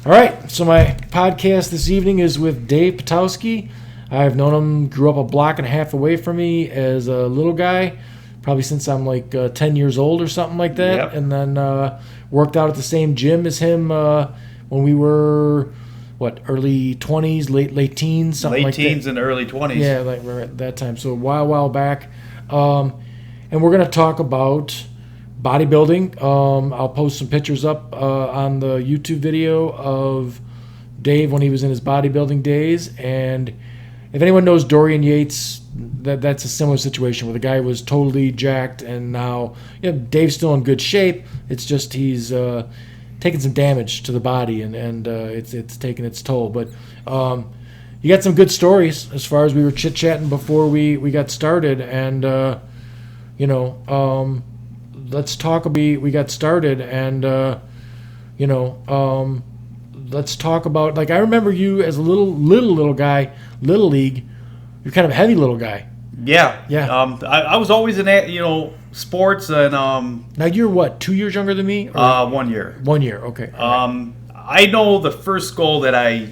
All right, so my podcast this evening is with Dave Potoski. I've known him, grew up a block and a half away from me as a little guy, probably since I'm like 10 years old or something like that. Yep. And then worked out at the same gym as him when we were, early 20s, late teens, something like that. Late teens and early 20s. Yeah, like we're at that time. So a while back. And we're going to talk about bodybuilding. I'll post some pictures up on the YouTube video of Dave when he was in his bodybuilding days. And if anyone knows Dorian Yates, that's a similar situation where the guy was totally jacked, and now Dave's still in good shape. It's just he's taking some damage to the body, and it's taking its toll. But you got some good stories as far as we were chit-chatting before we got started, and let's talk. We got started, and let's talk about, like, I remember you as a little guy, little league. You're kind of a heavy little guy. Yeah. Yeah. I was always in sports, and Now you're what, 2 years younger than me? 1 year. 1 year, okay. I know the first goal that I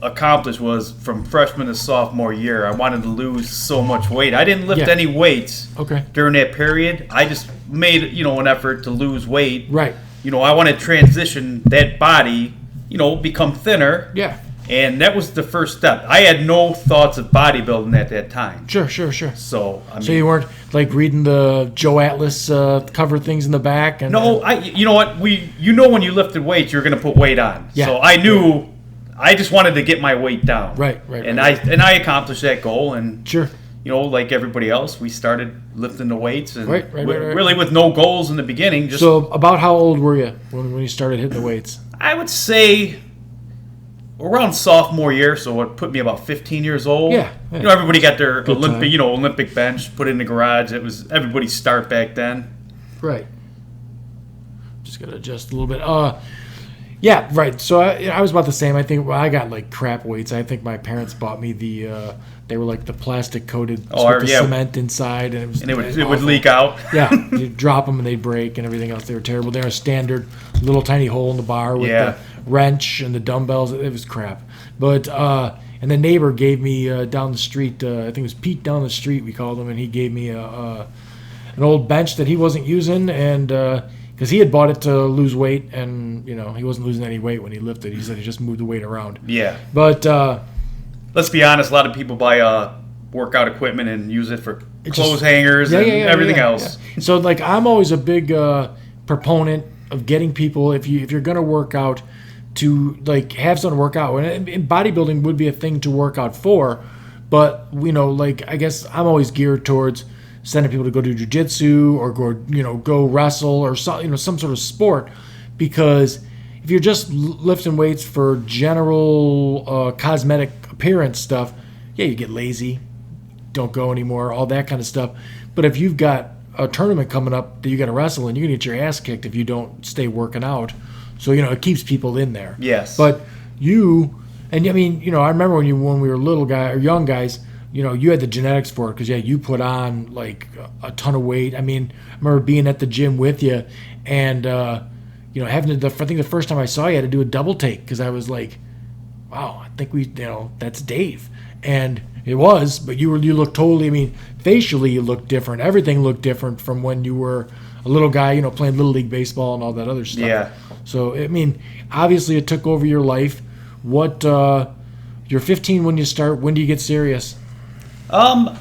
accomplished was from freshman to sophomore year. I wanted to lose so much weight. I didn't lift any weights during that period. I just made an effort to lose weight. Right. I wanted to transition that body, become thinner. Yeah. And that was the first step. I had no thoughts of bodybuilding at that time. Sure. So So you weren't like reading the Joe Atlas cover things in the back? And, no, you know what? when you lifted weights, you're going to put weight on. Yeah. So I knew I just wanted to get my weight down. Right. I accomplished that goal. And sure. Like everybody else, we started lifting the weights, and Right. really with no goals in the beginning. So about how old were you when you started hitting the weights? I would say around sophomore year, so it put me about 15 years old. Yeah. Everybody got their Good Olympic bench put in the garage. It was everybody's start back then. Right. Just gotta adjust a little bit. Yeah, right. So I was about the same. I think I got like crap weights. I think my parents bought me they were like the plastic coated with the cement inside, and it would leak out. Yeah, you drop them and they'd break and everything else. They were terrible. They were a standard little tiny hole in the bar with the wrench and the dumbbells. It was crap. But and the neighbor gave me down the street. I think it was Pete down the street. We called him, and he gave me an old bench that he wasn't using, and because he had bought it to lose weight, and he wasn't losing any weight when he lifted. He said he just moved the weight around. Yeah. But let's be honest. A lot of people buy workout equipment and use it for clothes hangers and everything else. Yeah. So like I'm always a big proponent of getting people, if you're gonna work out, to like have someone work out. And bodybuilding would be a thing to work out for, but like I guess I'm always geared towards sending people to go do jiu-jitsu or go wrestle or some sort of sport, because if you're just lifting weights for general cosmetic appearance stuff, you get lazy, don't go anymore, all that kind of stuff. But if you've got a tournament coming up that you got to wrestle in, you're gonna get your ass kicked if you don't stay working out. So it keeps people in there. Yes. But I remember when we were little guys or young guys, you had the genetics for it, because you put on like a ton of weight. I mean, I remember being at the gym with you, and having I think the first time I saw you, I had to do a double take, because I was like, wow, I think that's Dave, and it was. But you looked totally. I mean, facially you looked different. Everything looked different from when you were a little guy, playing little league baseball and all that other stuff. Yeah. So I mean, obviously it took over your life. What you're 15 when you start. When do you get serious? I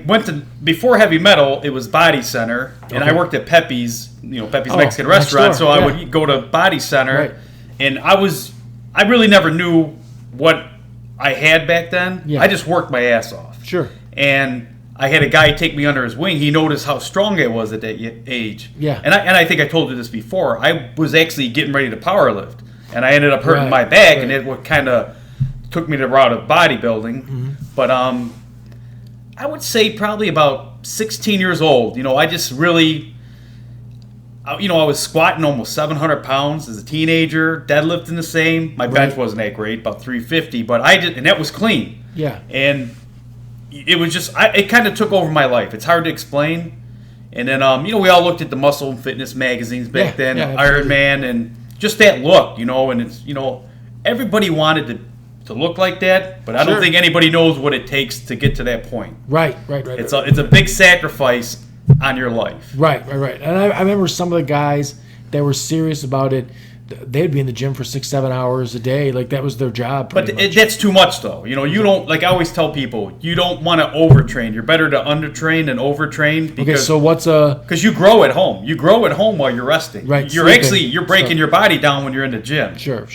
went to, before heavy metal, it was Body Center, and I worked at Pepe's, Pepe's Mexican restaurant, so I would go to Body Center, right. And I really never knew what I had back then. Yeah. I just worked my ass off. Sure. And I had a guy take me under his wing. He noticed how strong I was at that age. Yeah. And I think I told you this before. I was actually getting ready to power lift, and I ended up hurting my back, and it kind of took me the route of bodybuilding. Mm-hmm. But I would say probably about 16 years old. I just really, I was squatting almost 700 pounds as a teenager, deadlifting the same. My bench wasn't that great, about 350, but and that was clean. Yeah. And it was just, it kind of took over my life. It's hard to explain. And then, we all looked at the muscle and fitness magazines back then, Iron Man, and just that look, and it's, everybody wanted to look like that, but I don't think anybody knows what it takes to get to that point. Right. It's a big sacrifice on your life. Right. And I remember some of the guys that were serious about it. They'd be in the gym for 6-7 hours a day, like that was their job. But that's too much, though. You don't, like I always tell people, you don't want to overtrain. You're better to undertrain than overtrain. Because, so what's because you grow at home. You grow at home while you're resting. Right. You're breaking your body down when you're in the gym. Sure.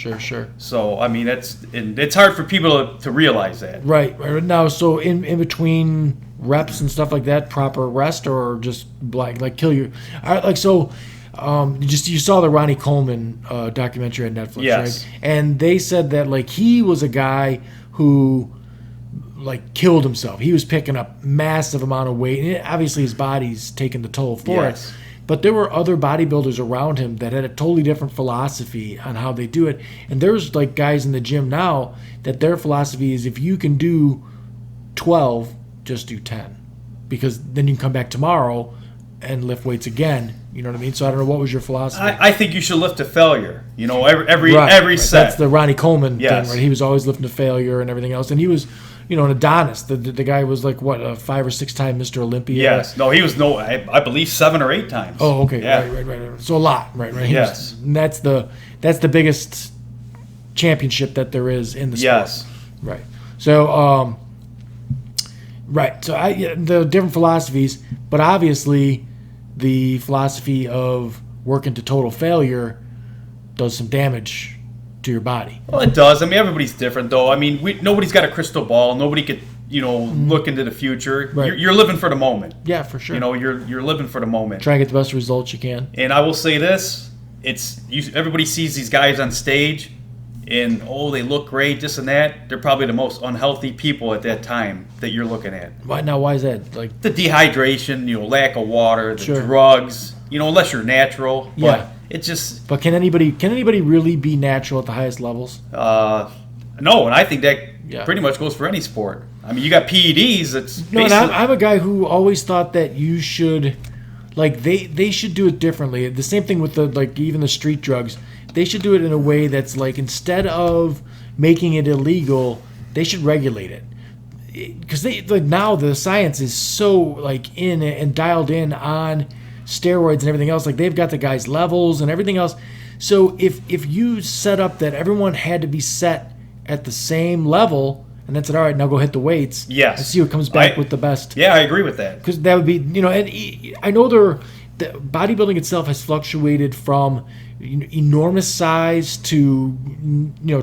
So I mean, it's hard for people to realize that. Right now. So in between reps and stuff like that, proper rest or just like kill you. Like so. You saw the Ronnie Coleman documentary on Netflix, yes. right? And they said that like he was a guy who like killed himself. He was picking up massive amount of weight, and obviously his body's taking the toll for it. But there were other bodybuilders around him that had a totally different philosophy on how they do it. And there's like guys in the gym now that their philosophy is if you can do 12, just do 10, because then you can come back tomorrow and lift weights again. You know what I mean? So I don't know, what was your philosophy? I think you should lift to failure. Every set. That's the Ronnie Coleman thing, right? He was always lifting to failure and everything else. And he was, an Adonis. The guy was like, what, a 5 or 6 time Mr. Olympia? Yes. No, he was I believe 7 or 8 times. Oh, okay. Yeah. Right. So a lot, right? Yes. And that's the biggest championship that there is in the sport. Yes. Right. So, right. So the different philosophies, but obviously the philosophy of working to total failure does some damage to your body. Well, it does. I mean, everybody's different, though. I mean, nobody's got a crystal ball. Nobody could, look into the future. Right. You're living for the moment. Yeah, for sure. You're living for the moment. Try to get the best results you can. And I will say this: everybody sees these guys on stage, and they look great, this and that. They're probably the most unhealthy people at that time that you're looking at. Why is that? Like the dehydration, lack of water, the sure. drugs. Unless you're natural. Yeah. But it's just. But can anybody really be natural at the highest levels? No, and I think that pretty much goes for any sport. I mean, you got PEDs. And I'm a guy who always thought that you should, like they should do it differently. The same thing with even the street drugs. They should do it in a way that's like, instead of making it illegal, they should regulate it. Because now the science is so in and dialed in on steroids and everything else. Like they've got the guys' levels and everything else. So if you set up that everyone had to be set at the same level, and then said, all right, now go hit the weights. Yes. And see who comes back with the best. Yeah, I agree with that. Because that would be, and I know the bodybuilding itself has fluctuated from enormous size to,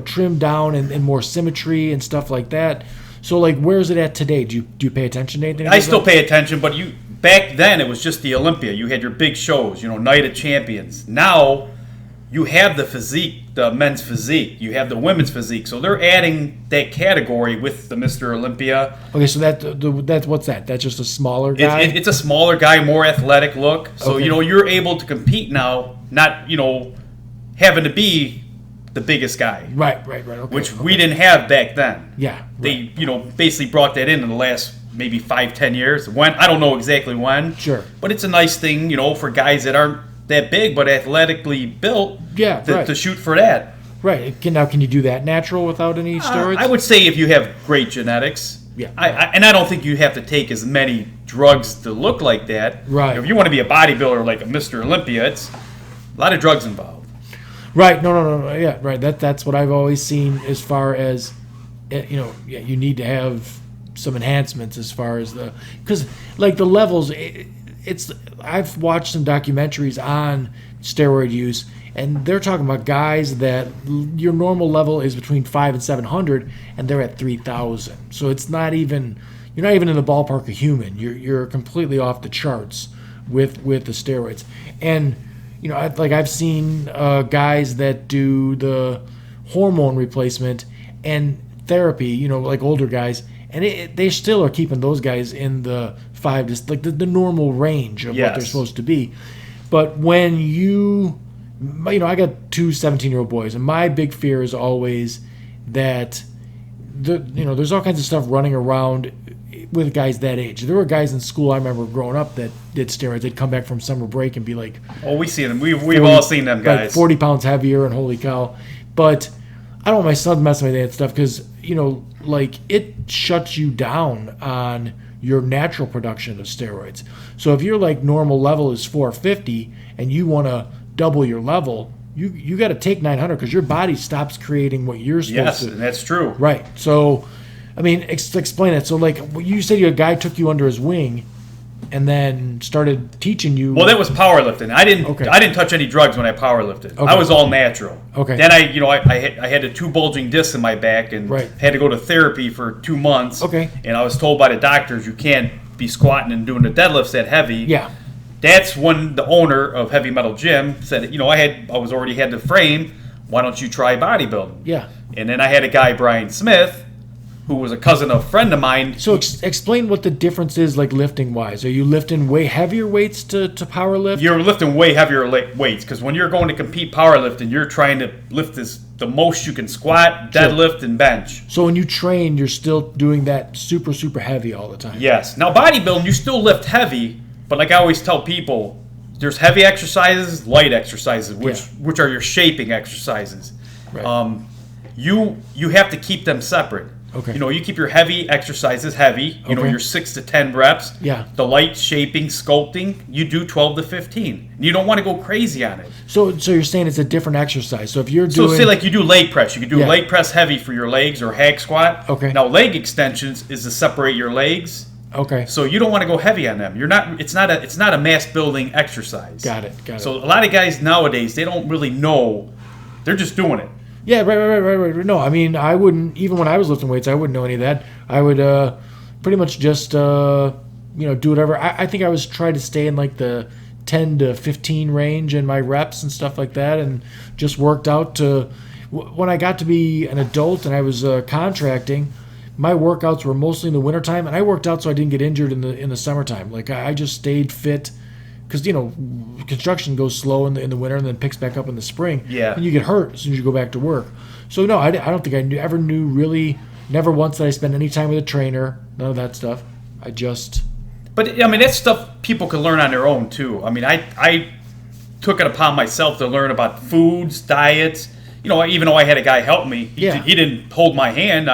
trimmed down and more symmetry and stuff like that. So, where is it at today? Do you pay attention to anything? I still pay attention, but back then it was just the Olympia. You had your big shows, Night of Champions. Now you have the physique, the men's physique. You have the women's physique. So they're adding that category with the Mr. Olympia. Okay, so that's what's that? That's just a smaller guy? It's a smaller guy, more athletic look. So, okay. You're able to compete now, not, having to be the biggest guy. Right. Okay, which we didn't have back then. Yeah. Right. They, basically brought that in the last maybe 5-10 years. When, I don't know exactly when. Sure. But it's a nice thing, for guys that aren't that big but athletically built to shoot for that. Right. Can you do that natural without any steroids? I would say if you have great genetics. Yeah. And I don't think you have to take as many drugs to look like that. Right. If you want to be a bodybuilder like a Mr. Olympia, it's a lot of drugs involved. Right. No. Yeah. Right. That's what I've always seen as far as, you need to have some enhancements as far as because the levels. I've watched some documentaries on steroid use, and they're talking about guys that your normal level is between 500 and 700, and they're at 3,000. So it's not even, you're not even in the ballpark of human. You're completely off the charts with the steroids. And I've seen guys that do the hormone replacement and therapy, older guys, and they still are keeping those guys in the 5 to the normal range of what they're supposed to be. But when I got 2 17-year-old boys, and my big fear is always that there's all kinds of stuff running around with guys that age. There were guys in school I remember growing up that did steroids. They'd come back from summer break and be like, oh, we see them. We've all seen them guys. Like 40 pounds heavier, and holy cow. But I don't want my son messing with that stuff because, like it shuts you down on your natural production of steroids. So if your like normal level is 450 and you want to double your level, you got to take 900 because your body stops creating what you're supposed to. Yes, and that's true. Right. So, I mean, explain it. So, like, you said your guy took you under his wing and then started teaching you. Well, that was powerlifting. I didn't touch any drugs when I powerlifted. Okay. I was all natural. Okay. Then I had the 2 bulging discs in my back and had to go to therapy for 2 months. Okay. And I was told by the doctors you can't be squatting and doing the deadlifts that heavy. Yeah. That's when the owner of Heavy Metal Gym said, I was already had the frame. Why don't you try bodybuilding? Yeah. And then I had a guy, Brian Smith, who was a cousin of a friend of mine. So explain what the difference is, like lifting wise. Are you lifting way heavier weights to power lift? You're lifting way heavier weights because when you're going to compete powerlifting, you're trying to lift the most you can squat, deadlift, and bench. So when you train, you're still doing that super, super heavy all the time. Yes. Now bodybuilding, you still lift heavy, but like I always tell people, there's heavy exercises, light exercises, which are your shaping exercises. Right. You have to keep them separate. Okay. You keep your heavy exercises heavy, your 6 to 10 reps. Yeah. The light shaping, sculpting, you do 12 to 15. You don't want to go crazy on it. So you're saying it's a different exercise. So if you're doing... So say like you do leg press. You can do leg press heavy for your legs or hack squat. Okay. Now leg extensions is to separate your legs. Okay. So you don't want to go heavy on them. It's not a mass building exercise. Got it. So a lot of guys nowadays, they don't really know. They're just doing it. Yeah, right. No, I mean, I wouldn't, even when I was lifting weights, I wouldn't know any of that. I would pretty much just, do whatever. I think I was trying to stay in like the 10 to 15 range in my reps and stuff like that, and just worked out to, when I got to be an adult and I was contracting, my workouts were mostly in the wintertime, and I worked out so I didn't get injured in the summertime. Like, I just stayed fit. Because, construction goes slow in the winter and then picks back up in the spring. Yeah. And you get hurt as soon as you go back to work. So, no, I don't think I ever knew really, never once did I spend any time with a trainer, none of that stuff. I just... But, I mean, that's stuff people can learn on their own, too. I mean, I took it upon myself to learn about foods, diets. Even though I had a guy help me, he didn't hold my hand.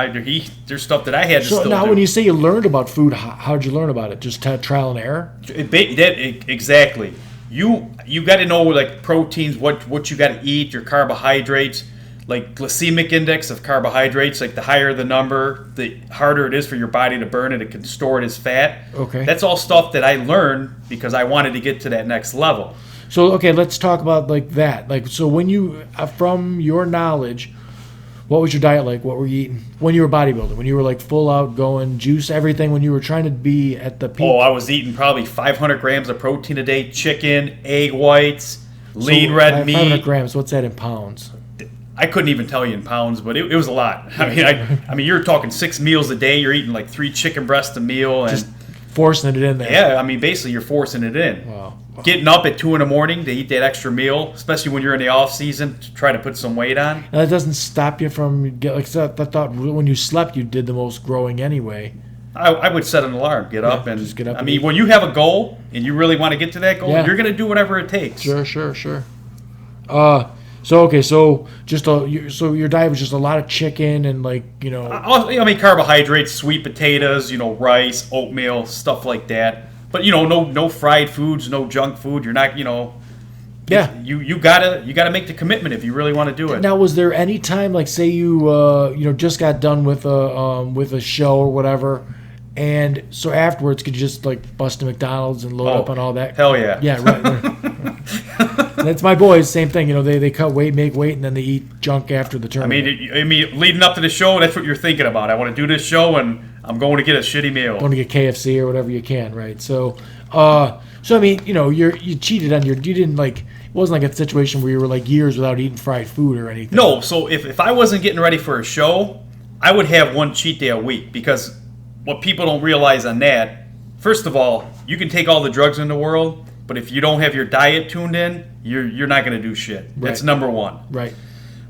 There's stuff that I had to still do. So now when you say you learned about food, how'd you learn about it? Just trial and error? Exactly. You got to know like proteins, what you got to eat, your carbohydrates, like glycemic index of carbohydrates. Like the higher the number, the harder it is for your body to burn it. It can store it as fat. Okay. That's all stuff that I learned because I wanted to get to that next level. So, okay, let's talk about like that. Like, so when you, from your knowledge, what was your diet like? What were you eating when you were bodybuilding? When you were like full out going juice, everything, when you were trying to be at the peak? Oh, I was eating probably 500 grams of protein a day, chicken, egg whites, lean red meat. 500 grams, what's that in pounds? I couldn't even tell you in pounds, but it was a lot. I mean, you're talking 6 meals a day. You're eating like 3 chicken breasts a meal. And just forcing it in there. Yeah, I mean, basically you're forcing it in. Wow. Getting up at 2 a.m. to eat that extra meal, especially when you're in the off season to try to put some weight on. Now, that doesn't stop you from I thought when you slept you did the most growing anyway. I would set an alarm, get up, and just get up. I mean, when you have a goal and you really want to get to that goal, you're going to do whatever it takes. Sure. So your diet was just a lot of chicken and I mean, carbohydrates, sweet potatoes, rice, oatmeal, stuff like that. But no fried foods, no junk food. You're not, Yeah. You gotta make the commitment if you really want to do it. Now, was there any time, like, say you just got done with a show or whatever, and so afterwards could you just like bust a McDonald's and load up on all that? Hell yeah. Yeah, right. That's my boys. Same thing. They cut weight, make weight, and then they eat junk after the tournament. I mean, leading up to the show, that's what you're thinking about. I want to do this show, and I'm going to get a shitty meal. Going to get KFC or whatever you can, right? So I mean, you cheated on you didn't like. It wasn't like a situation where you were like years without eating fried food or anything. No. So if I wasn't getting ready for a show, I would have one cheat day a week, because what people don't realize on that, first of all, you can take all the drugs in the world, but if you don't have your diet tuned in, you're not going to do shit. That's number one. Right.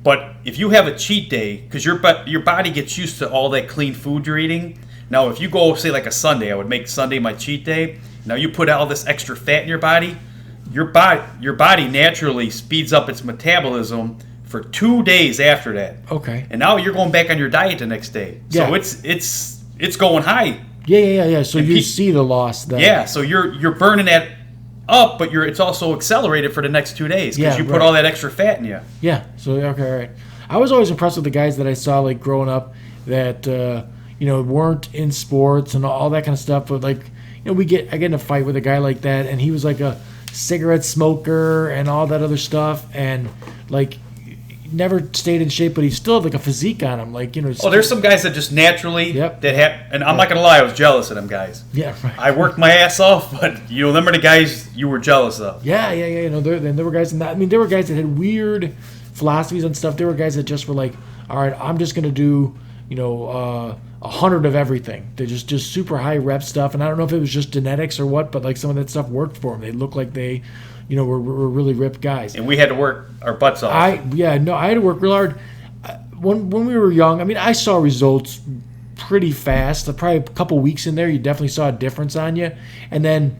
But if you have a cheat day, because your body gets used to all that clean food you're eating, Now, if you go, say, like a Sunday, I would make Sunday my cheat day. Now, you put all this extra fat in your body naturally speeds up its metabolism for 2 days after that. Okay. And now you're going back on your diet the next day. So it's going high. Yeah. So you see the loss then. Yeah, so you're burning that up, but it's also accelerated for the next 2 days because you put right. all that extra fat in you. Yeah. So okay, all right. I was always impressed with the guys that I saw like growing up that weren't in sports and all that kind of stuff. But like I get in a fight with a guy like that, and he was like a cigarette smoker and all that other stuff, and like never stayed in shape, but he still had like a physique on him. Like there's some guys that just naturally Yep. that have, and I'm not gonna lie, I was jealous of them guys. Yeah. Right. I worked my ass off, but them are the guys you were jealous of. Yeah. There were guys in that. I mean, there were guys that had weird philosophies and stuff. There were guys that just were like, all right, I'm just gonna do 100 of everything. They're just super high rep stuff, and I don't know if it was just genetics or what, but like some of that stuff worked for them. They looked like they were really ripped guys. And we had to work our butts off. I had to work real hard. When we were young, I mean, I saw results pretty fast. Probably a couple weeks in there, you definitely saw a difference on you. And then,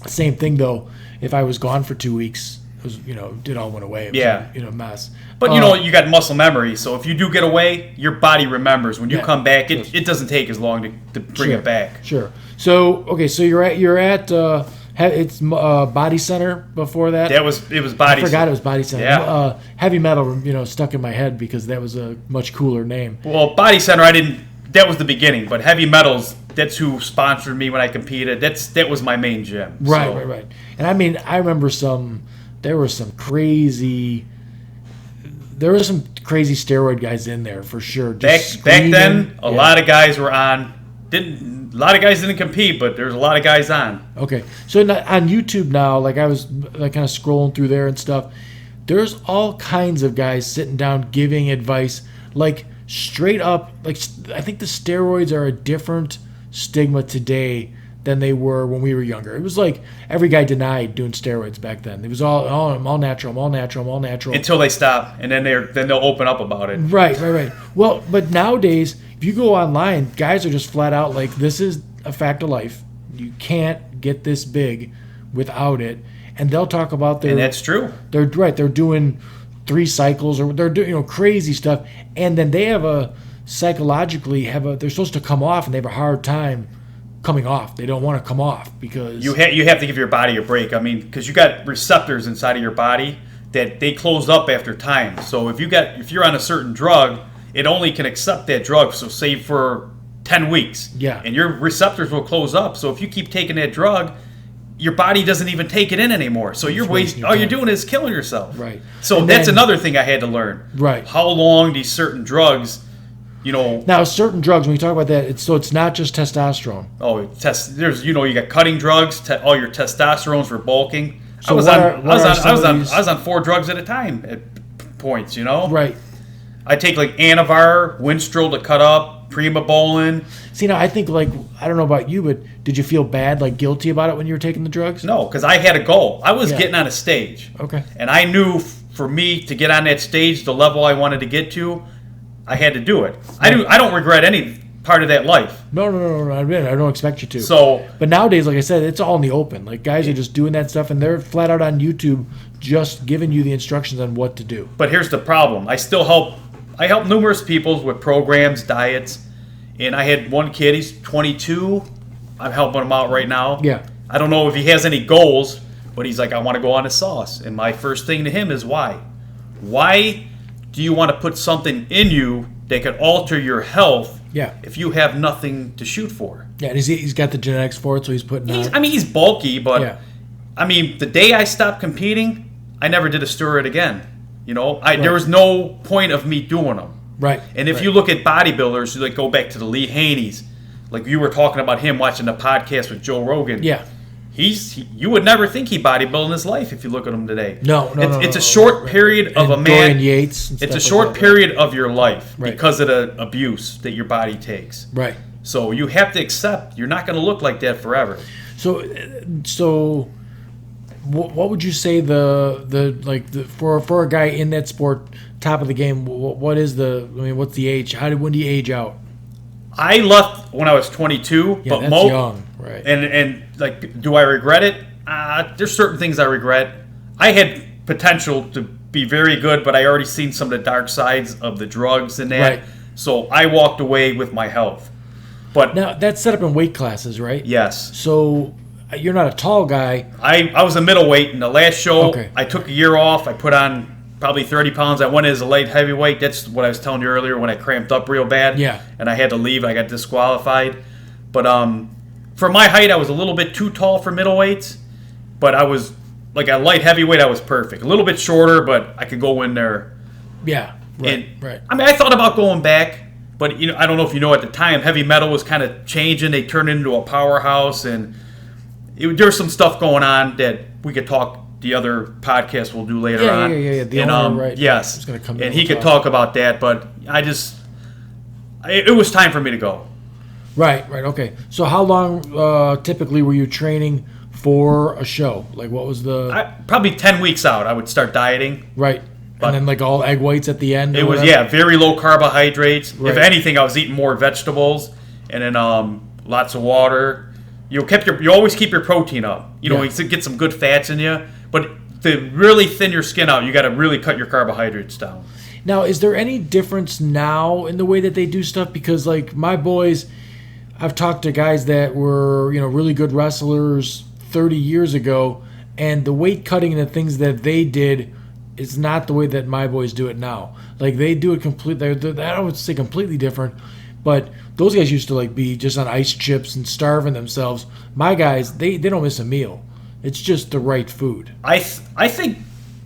same thing though. If I was gone for 2 weeks, it was it all went away. It was a mess. But you got muscle memory, so if you do get away, your body remembers. When you come back, it doesn't take as long to bring it back. Sure. So okay, so you're at it's Body Center before that. It was Body. I forgot it was Body Center. Yeah. Heavy Metal, stuck in my head because that was a much cooler name. Well, Body Center, that was the beginning, but Heavy Metals, that's who sponsored me when I competed. That was my main gym. Right. And I mean, I remember there were some crazy steroid guys in there for sure. Back then, a lot of guys were on. A lot of guys didn't compete, but there's a lot of guys on. Okay, so on YouTube now, like I was like kind of scrolling through there and stuff. There's all kinds of guys sitting down giving advice, like straight up. Like I think the steroids are a different stigma today than they were when we were younger. It was like every guy denied doing steroids back then. It was all natural, all natural. Until they stop, and then they'll open up about it. Right. Well, but nowadays, if you go online, guys are just flat out like, this is a fact of life. You can't get this big without it. And they'll talk about and that's true. They're doing 3 cycles, or they're doing crazy stuff, and then they they're supposed to come off, and they have a hard time coming off. They don't want to come off because you have to give your body a break. I mean, because you got receptors inside of your body that they close up after time. So if you're on a certain drug, it only can accept that drug. So say for 10 weeks, and your receptors will close up. So if you keep taking that drug, your body doesn't even take it in anymore. So you're all you're doing is killing yourself. Right. So that's another thing I had to learn. Right. How long these certain drugs. Now, certain drugs, when you talk about that, it's not just testosterone. Oh, there's you got cutting drugs. All your testosterones for bulking. So I was on 4 drugs at a time at points. Right. I take like Anavar, Winstrol to cut up, Primobolan. See, now I think I don't know about you, but did you feel bad, like guilty about it when you were taking the drugs? No, because I had a goal. I was getting on a stage. Okay. And I knew for me to get on that stage, the level I wanted to get to, I had to do it. I don't regret any part of that life. No. I don't expect you to. So, but nowadays, like I said, it's all in the open. Like guys are just doing that stuff, and they're flat out on YouTube, just giving you the instructions on what to do. But here's the problem: I help numerous people with programs, diets, and I had one kid. He's 22. I'm helping him out right now. Yeah. I don't know if he has any goals, but he's like, I want to go on a sauce. And my first thing to him is why? Why do you want to put something in you that could alter your health if you have nothing to shoot for? Yeah, and he's got the genetics for it, so he's putting on. He's bulky, but the day I stopped competing, I never did a steroid again. There was no point of me doing them. Right. And if you look at bodybuilders, you go back to the Lee Haney's, like you were talking about him watching the podcast with Joe Rogan. Yeah. You would never think he bodybuilt in his life if you look at him today. It's a short period of a man. Dorian Yates. It's a short period of your life because of the abuse that your body takes. Right. So you have to accept you're not going to look like that forever. So, what would you say for a guy in that sport, top of the game? What's the age? When do you age out? I left when I was 22, Yeah, but that's young, right? And like, do I regret it? There's certain things I regret. I had potential to be very good, but I already seen some of the dark sides of the drugs and that. Right. So I walked away with my health. But Now that's set up in weight classes, right? yes, So you're not a tall guy. I was a middleweight in the last show. Okay. I took a year off. I put on probably 30 pounds. I went as a light heavyweight. That's what I was telling you earlier when I cramped up real bad. Yeah. And I had to leave. I got disqualified. But for my height, I was a little bit too tall for middleweights. But I was like a light heavyweight. I was perfect. A little bit shorter, but I could go in there. Yeah. Right. And, Right. I mean, I thought about going back, but I don't know if you know at the time, heavy metal was kind of changing. They turned it into a powerhouse, and there's some stuff going on that we could talk. The other podcast we'll do later on. Yeah. The and, owner, right? Yes, He's gonna come in and he and could talk. talk about that. But it was time for me to go. Right. Okay. So how long typically were you training for a show? Like, what was the Probably 10 weeks out, I would start dieting. right? But- And then like all egg whites at the end. It or was whatever? very low carbohydrates. Right. If anything, I was eating more vegetables, and then lots of water. You always keep your protein up. Yeah. You get some good fats in you, but to really thin your skin out, you got to really cut your carbohydrates down. Now, is there any difference now in the way that they do stuff? Because like my boys, I've talked to guys that were really good wrestlers 30 years ago, and the weight cutting and the things that they did is not the way that my boys do it now. Like they do it completely. I don't want to say completely different, but those guys used to like be just on ice chips and starving themselves. My guys, they don't miss a meal. It's just the right food. I think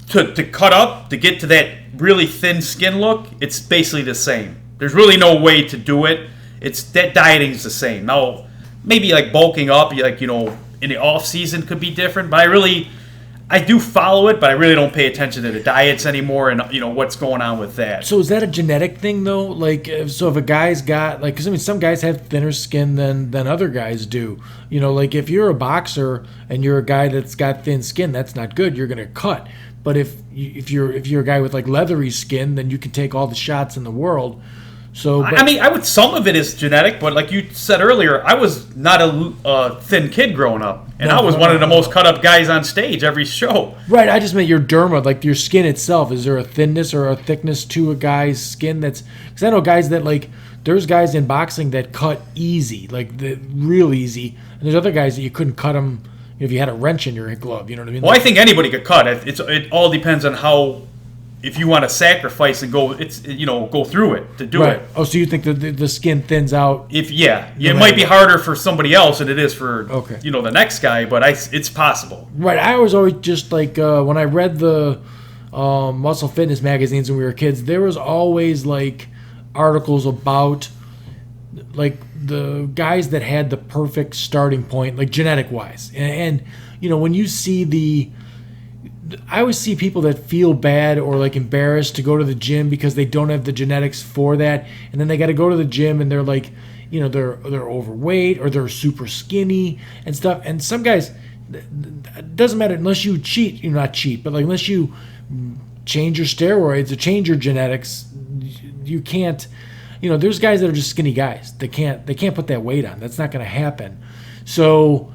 to cut up, to get to that really thin skin look, it's basically the same. There's really no way to do it. It's that dieting's the same. Now, maybe like bulking up, like in the off season could be different, but I do follow it, but I really don't pay attention to the diets anymore and what's going on with that. So is that a genetic thing though? Like, so if a guy's got like, because I mean, some guys have thinner skin than other guys do. Like if you're a boxer and you're a guy that's got thin skin, that's not good. You're gonna cut. But if you're a guy with like leathery skin, then you can take all the shots in the world. So I mean, some of it is genetic, but like you said earlier, I was not a thin kid growing up, and I was one of the most cut up guys on stage every show. Right, I just meant your derma, like your skin itself. Is there a thinness or a thickness to a guy's skin? Because I know guys that like, there's guys in boxing that cut easy, like real easy, and there's other guys that you couldn't cut them if you had a wrench in your glove. You know what I mean? Well, I think anybody could cut. It all depends on how. If you want to sacrifice and go through it to do right. it. Oh, so you think that the skin thins out? It might be harder for somebody else than it is for the next guy, but it's possible. Right. I was always just like when I read the Muscle Fitness magazines when we were kids, there was always like articles about like the guys that had the perfect starting point, like genetic wise, and when you see I always see people that feel bad or like embarrassed to go to the gym because they don't have the genetics for that, and then they got to go to the gym and they're like, they're overweight or they're super skinny and stuff. And some guys, it doesn't matter unless you cheat. Not cheat, but like unless you change your steroids or change your genetics, you can't. There's guys that are just skinny guys. They can't put that weight on. That's not going to happen. So.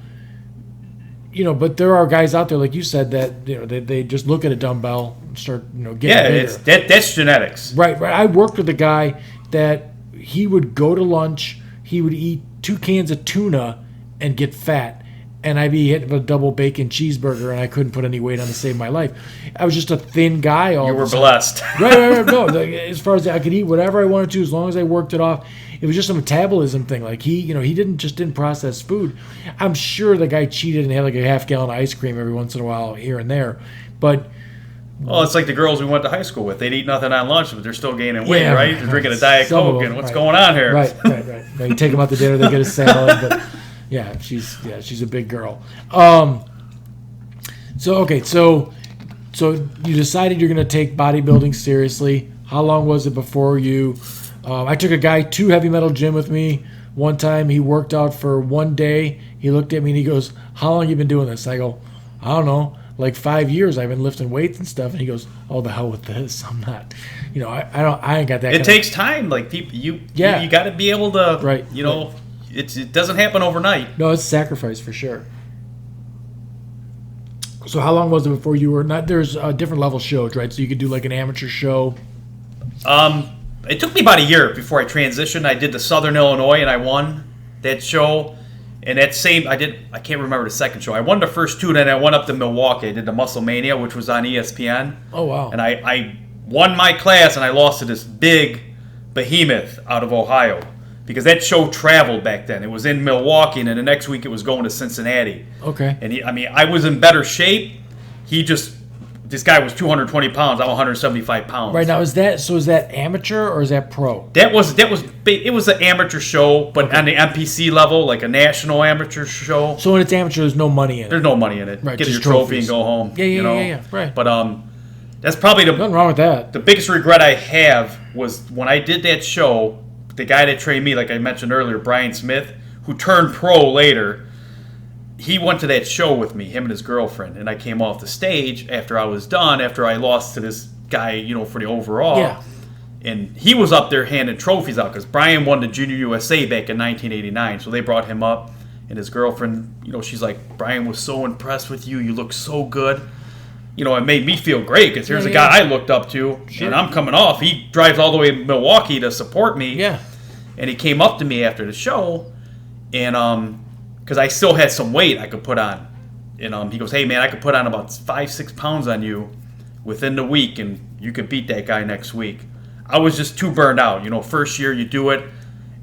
But there are guys out there, like you said, that they just look at a dumbbell and start getting bigger. That's genetics. Right. I worked with a guy that he would go to lunch, he would eat 2 cans of tuna and get fat, and I'd be hitting a double bacon cheeseburger, and I couldn't put any weight on to save my life. I was just a thin guy. You were blessed. Right. No, as far as I could eat whatever I wanted to, as long as I worked it off. It was just a metabolism thing. Like he didn't process food. I'm sure the guy cheated and had like a half-gallon of ice cream every once in a while here and there, but. Well, it's like the girls we went to high school with. They'd eat nothing on lunch, but they're still gaining weight, Yeah, right? They're drinking a Diet some of Coke, them, and what's right. going on here? Right. Now you take them out to dinner, they get a salad, but yeah, she's a big girl. So you decided you're going to take bodybuilding seriously. How long was it before you? I took a guy to Heavy Metal Gym with me one time. He worked out for one day. He looked at me and he goes, "How long have you been doing this?" I go, "I don't know, like 5 years I've been lifting weights and stuff. And he goes, "Oh, the hell with this. I'm not, I ain't got that." It takes time. Like people, you got to be able to, right. It doesn't happen overnight. No, it's a sacrifice for sure. So how long was it before you were not? There's different level shows, right? So you could do like an amateur show. It took me about a year before I transitioned. I did the Southern Illinois, and I won that show. And that same, I can't remember the second show. I won the first two, and then I went up to Milwaukee. I did the Muscle Mania, which was on ESPN. Oh, wow. And I won my class, and I lost to this big behemoth out of Ohio. Because that show traveled back then. It was in Milwaukee, and then the next week it was going to Cincinnati. Okay. And I was in better shape. This guy was 220 pounds. I'm 175 pounds. Right now, is that amateur or is that pro? It was an amateur show, but on the MPC level, like a national amateur show. So when it's amateur, there's no money in it. There's no money in it. Right, Get your just trophy trophies. and go home. Yeah. Right. But that's probably Nothing wrong with that. the biggest regret I have was when I did that show. The guy that trained me, like I mentioned earlier, Brian Smith, who turned pro later, he went to that show with me, him and his girlfriend, and I came off the stage after I was done, after I lost to this guy, for the overall. Yeah. And he was up there handing trophies out because Brian won the Junior USA back in 1989, so they brought him up, and his girlfriend, she's like, "Brian was so impressed with you. You look so good." It made me feel great because here's a guy I looked up to, and I'm coming off. He drives all the way to Milwaukee to support me. Yeah. And he came up to me after the show, and because I still had some weight I could put on, and he goes, "Hey man, I could put on about 5-6 pounds on you within the week, and you could beat that guy next week." I was just too burned out. First year you do it,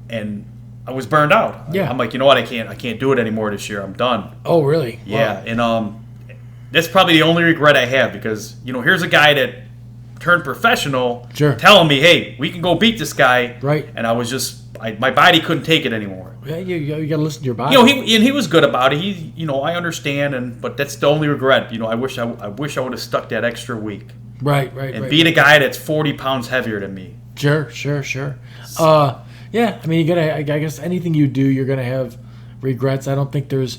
and I was burned out. Yeah. I'm like, you know what? I can't do it anymore this year. I'm done. Oh really? Yeah. Wow. And that's probably the only regret I have because here's a guy that turned professional, Sure. telling me, "Hey, we can go beat this guy." Right. And I was just, my body couldn't take it anymore. Yeah, you got to listen to your body. He was good about it. I understand, but that's the only regret. I wish I would have stuck that extra week. Right. And beat a guy that's 40 pounds heavier than me. Sure. Yeah. I mean, you gotta. I guess anything you do, you're gonna have regrets. I don't think there's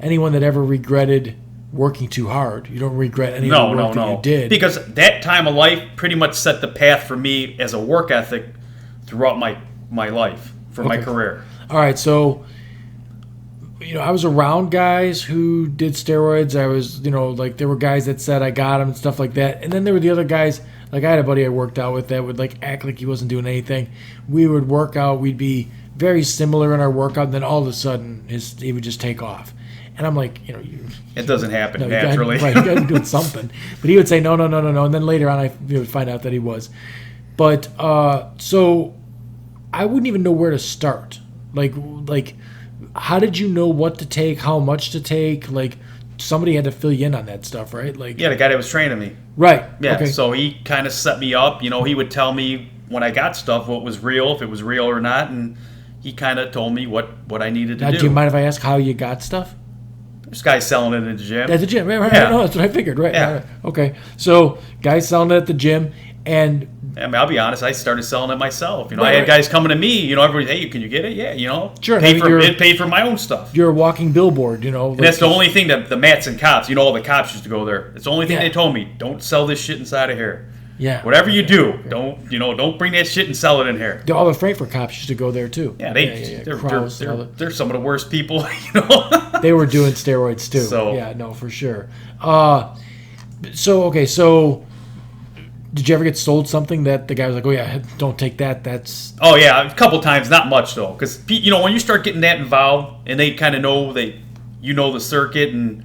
anyone that ever regretted working too hard. You don't regret any of the work that you did. Because that time of life pretty much set the path for me as a work ethic throughout my life, for my career. All right, so I was around guys who did steroids. I was, like there were guys that said I got them and stuff like that. And then there were the other guys, like I had a buddy I worked out with that would like act like he wasn't doing anything. We would work out, we'd be very similar in our workout, and then all of a sudden he would just take off. And I'm like, it doesn't happen no, naturally. You got to be doing something. But he would say, no. And then later on, I would find out that he was. But so I wouldn't even know where to start. Like, how did you know what to take, how much to take? Like, somebody had to fill you in on that stuff, right? Like, yeah, the guy that was training me. Right. Yeah. Okay. So he kind of set me up. He would tell me when I got stuff what was real, if it was real or not, and he kind of told me what I needed to do. Do you mind if I ask how you got stuff? This guy's selling it at the gym. At the gym, right? Yeah. No, that's what I figured, right? Yeah. Right. Okay, so guys selling it at the gym, and I'll be honest, I started selling it myself. I Right. had guys coming to me. Everybody, "Hey, can you get it?" Yeah, Sure. Paid for my own stuff. You're a walking billboard, And that's the only thing that the Mats and cops, all the cops used to go there. It's the only thing Yeah. they told me: don't sell this shit inside of here. Yeah. Whatever you do, don't bring that shit and sell it in here. All the Frankfurt cops used to go there too. Yeah, Krause and all that. they're some of the worst people. They were doing steroids too. So yeah, no, for sure. So did you ever get sold something that the guy was like, "Oh yeah, don't take that. That's." Oh yeah, a couple times, not much though, because when you start getting that involved, and they kind of know the circuit, and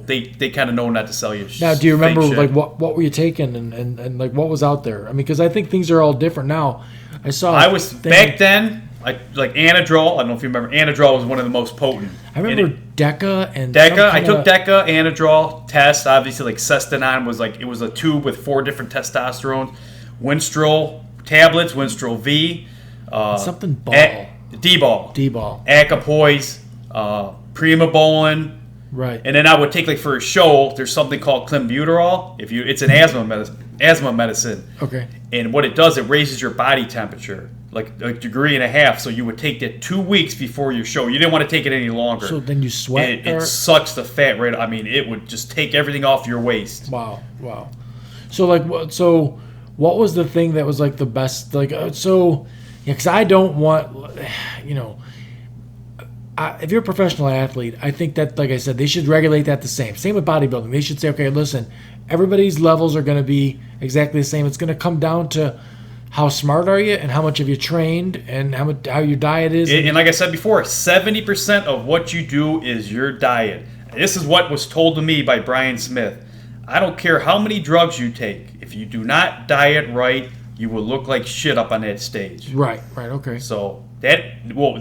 they kind of know not to sell you. Now, do you remember fake shit. like what were you taking and like what was out there? I mean, because I think things are all different now. I was back then. Like Anadrol. I don't know if you remember. Anadrol was one of the most potent. I remember Deca and I took Deca, Anadrol, Test. Obviously, like Cestanon was it was a tube with 4 different testosterones. Winstrol tablets, Winstrol V. Something ball. D-ball. Acapoise, Primobolan. Right. And then I would take for a show. There's something called clenbuterol. It's an asthma medicine. Okay. And what it does, it raises your body temperature. like a degree and a half. So you would take that 2 weeks before your show. You didn't want to take it any longer. So then you sweat. It sucks the fat right. I mean, it would just take everything off your waist. Wow. So what was the thing that was like the best? Like because I don't want, if you're a professional athlete, I think that, like I said, they should regulate that the same. Same with bodybuilding. They should say, okay, listen, everybody's levels are going to be exactly the same. It's going to come down to how smart are you and how much have you trained and how your diet is. And like I said before, 70% of what you do is your diet. This is what was told to me by Brian Smith. I don't care how many drugs you take. If you do not diet right, you will look like shit up on that stage. Right, okay. So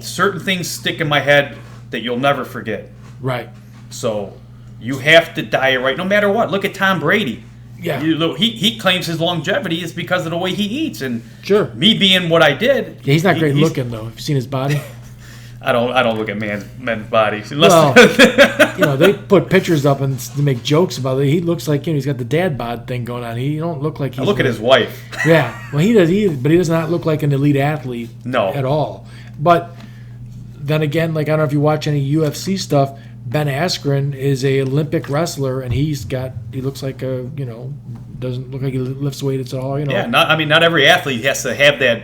certain things stick in my head that you'll never forget. Right. So you have to diet right no matter what. Look at Tom Brady. Yeah. He claims his longevity is because of the way he eats. And sure. Me being what I did. Yeah, he's not great looking, though. Have you seen his body? I don't look at men's bodies. Well, they put pictures up and to make jokes about it. He looks like, he's got the dad bod thing going on. He don't look like he's... I look at his wife. Yeah. Well, he does, but he does not look like an elite athlete. No. At all. But then again, like, I don't know if you watch any UFC stuff, Ben Askren is a Olympic wrestler, and he looks like doesn't look like he lifts weights at all. Yeah, not every athlete has to have that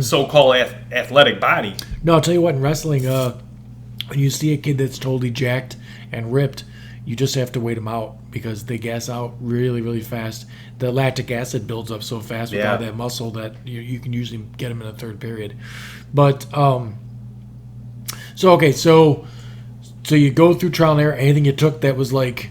so-called athletic body. No, I'll tell you what, in wrestling, when you see a kid that's totally jacked and ripped, you just have to wait them out because they gas out really, really fast. The lactic acid builds up so fast with all that muscle that you can usually get them in the third period. But, so you go through trial and error. Anything you took that was like,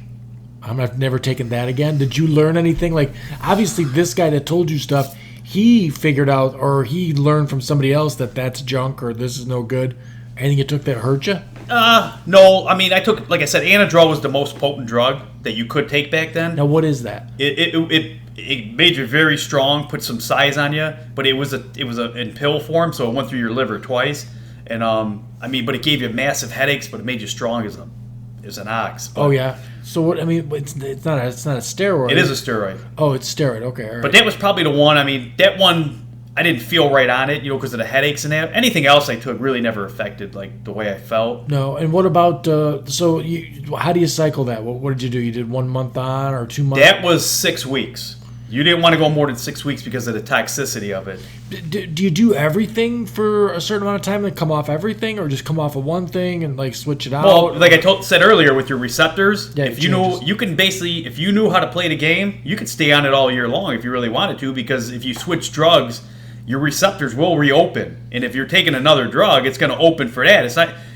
I'm never taking that again? Did you learn anything? Like, obviously, this guy that told you stuff, he figured out or he learned from somebody else that that's junk or this is no good. Anything you took that hurt you? No. I mean, I took, like I said, Anadrol was the most potent drug that you could take back then. Now, what is that? It made you very strong, put some size on you, but it was in pill form, so it went through your liver twice. And but it gave you massive headaches, but it made you strong as an ox. But, oh yeah. So what? I mean, it's not a steroid. It is a steroid. Oh, it's steroid. Okay, all right. But that was probably the one. I mean, that one I didn't feel right on it, because of the headaches and that. Anything else I took really never affected like the way I felt. No. And what about? How do you cycle that? What did you do? You did 1 month on or 2 months? That was 6 weeks. You didn't want to go more than 6 weeks because of the toxicity of it. Do you do everything for a certain amount of time, like come off everything, or just come off of one thing and like switch it out? Well, like I said earlier, with your receptors, yeah, if you knew how to play the game, you could stay on it all year long if you really wanted to. Because if you switch drugs, your receptors will reopen, and if you're taking another drug, it's going to open for that.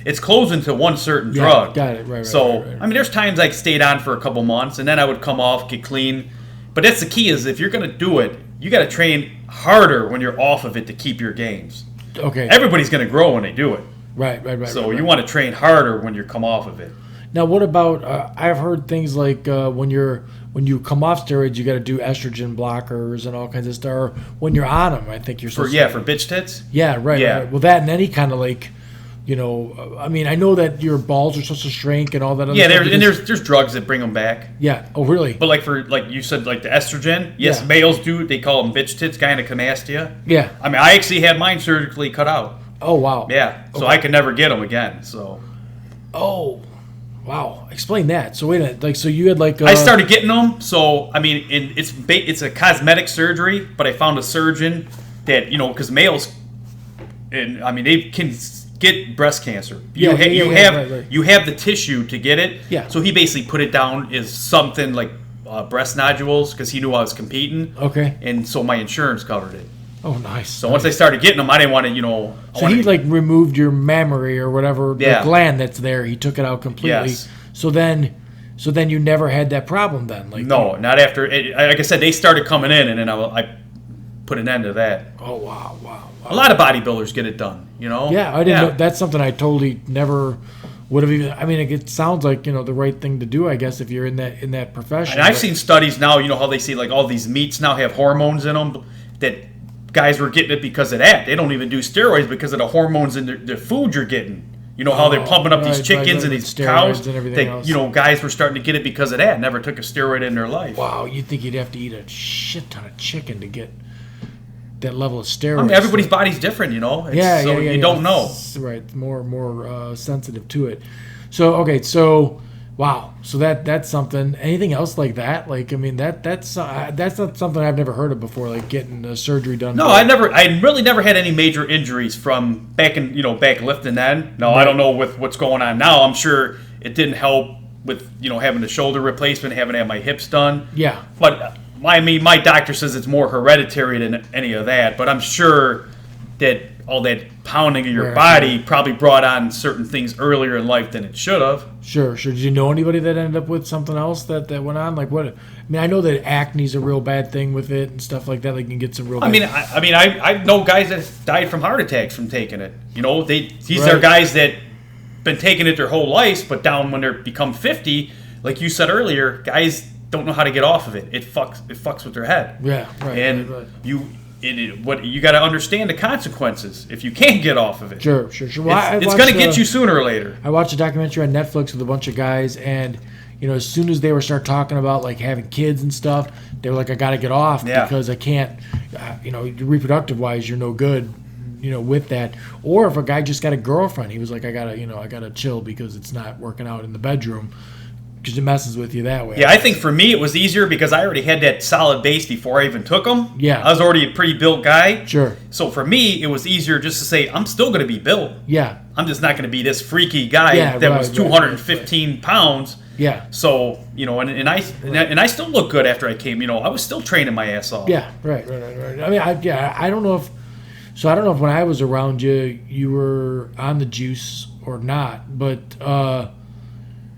It's closing to one certain drug. Got it. Right. So right. I mean, there's times I stayed on for a couple months, and then I would come off, get clean. But that's the key: is if you're going to do it, you got to train harder when you're off of it to keep your gains. Okay. Everybody's going to grow when they do it. Right. So you want to train harder when you come off of it. Now, what about? I've heard things like when you come off steroids, you got to do estrogen blockers and all kinds of stuff. Or when you're on them, I think you're supposed to. For bitch tits. Yeah. Right. Yeah. Right. Well, that and any kind of like. I mean, I know that your balls are supposed to shrink and all that other stuff. Yeah, there's drugs that bring them back. Yeah. Oh, really? But like you said, like the estrogen, yes, males do. They call them bitch tits, gynecomastia. Yeah. I mean, I actually had mine surgically cut out. Oh, wow. Yeah. So I could never get them again. So. Oh, wow. Explain that. So wait a minute. Like, so you had like. I started getting them. So I mean, it's a cosmetic surgery, but I found a surgeon that because males, and I mean they can get breast cancer. You have the tissue to get it. Yeah. So he basically put it down as something like breast nodules because he knew I was competing. Okay. And so my insurance covered it. Oh, nice. So once I started getting them, I didn't want to, So he removed your mammary or whatever, the gland that's there. He took it out completely. Yes. So then you never had that problem then? No, not after. Like I said, they started coming in, and then I put an end to that. Oh, wow. A lot of bodybuilders get it done, Yeah, I didn't know. That's something I totally never would have even. I mean, it sounds like the right thing to do, I guess, if you're in that profession. And I've seen studies now. How they say like all these meats now have hormones in them that guys were getting it because of that. They don't even do steroids because of the hormones in the food you're getting. How they're pumping up these chickens and these cows. And everything else. Guys were starting to get it because of that. Never took a steroid in their life. Wow, you'd think you'd have to eat a shit ton of chicken to get. that level of steroids. I mean, everybody's body's different, you know. You don't know. Right, more sensitive to it. So wow. So that's something. Anything else like that? Like, I mean, that's not something I've never heard of before. Like getting a surgery done. No, I really never had any major injuries from back lifting then. No, Right. I don't know with what's going on now. I'm sure it didn't help with having the shoulder replacement, having to have my hips done. Yeah. But my doctor says it's more hereditary than any of that. But I'm sure that all that pounding of your body probably brought on certain things earlier in life than it should have. Sure. Did you know anybody that ended up with something else that went on? Like what? I mean, I know that acne's a real bad thing with it and stuff like that. Like you can get some real. I know guys that died from heart attacks from taking it. These Right. are guys that been taking it their whole lives, but down when they become 50, like you said earlier, guys don't know how to get off of it. It fucks with their head. Yeah. Right. And right. you got to understand the consequences if you can't get off of it. Sure. Well, it's going to get you sooner or later. I watched a documentary on Netflix with a bunch of guys, and as soon as they start talking about like having kids and stuff, they were like, I got to get off because I can't. Reproductive wise, you're no good. With that, or if a guy just got a girlfriend, he was like, I gotta chill because it's not working out in the bedroom. Because it messes with you that way. Yeah, I think for me it was easier because I already had that solid base before I even took them. Yeah. I was already a pretty built guy. Sure. So for me, it was easier just to say, I'm still going to be built. Yeah. I'm just not going to be this freaky guy that was 215 pounds. Yeah. So, and I still look good after I came. I was still training my ass off. Yeah, right. I mean, I don't know if when I was around you, you were on the juice or not, but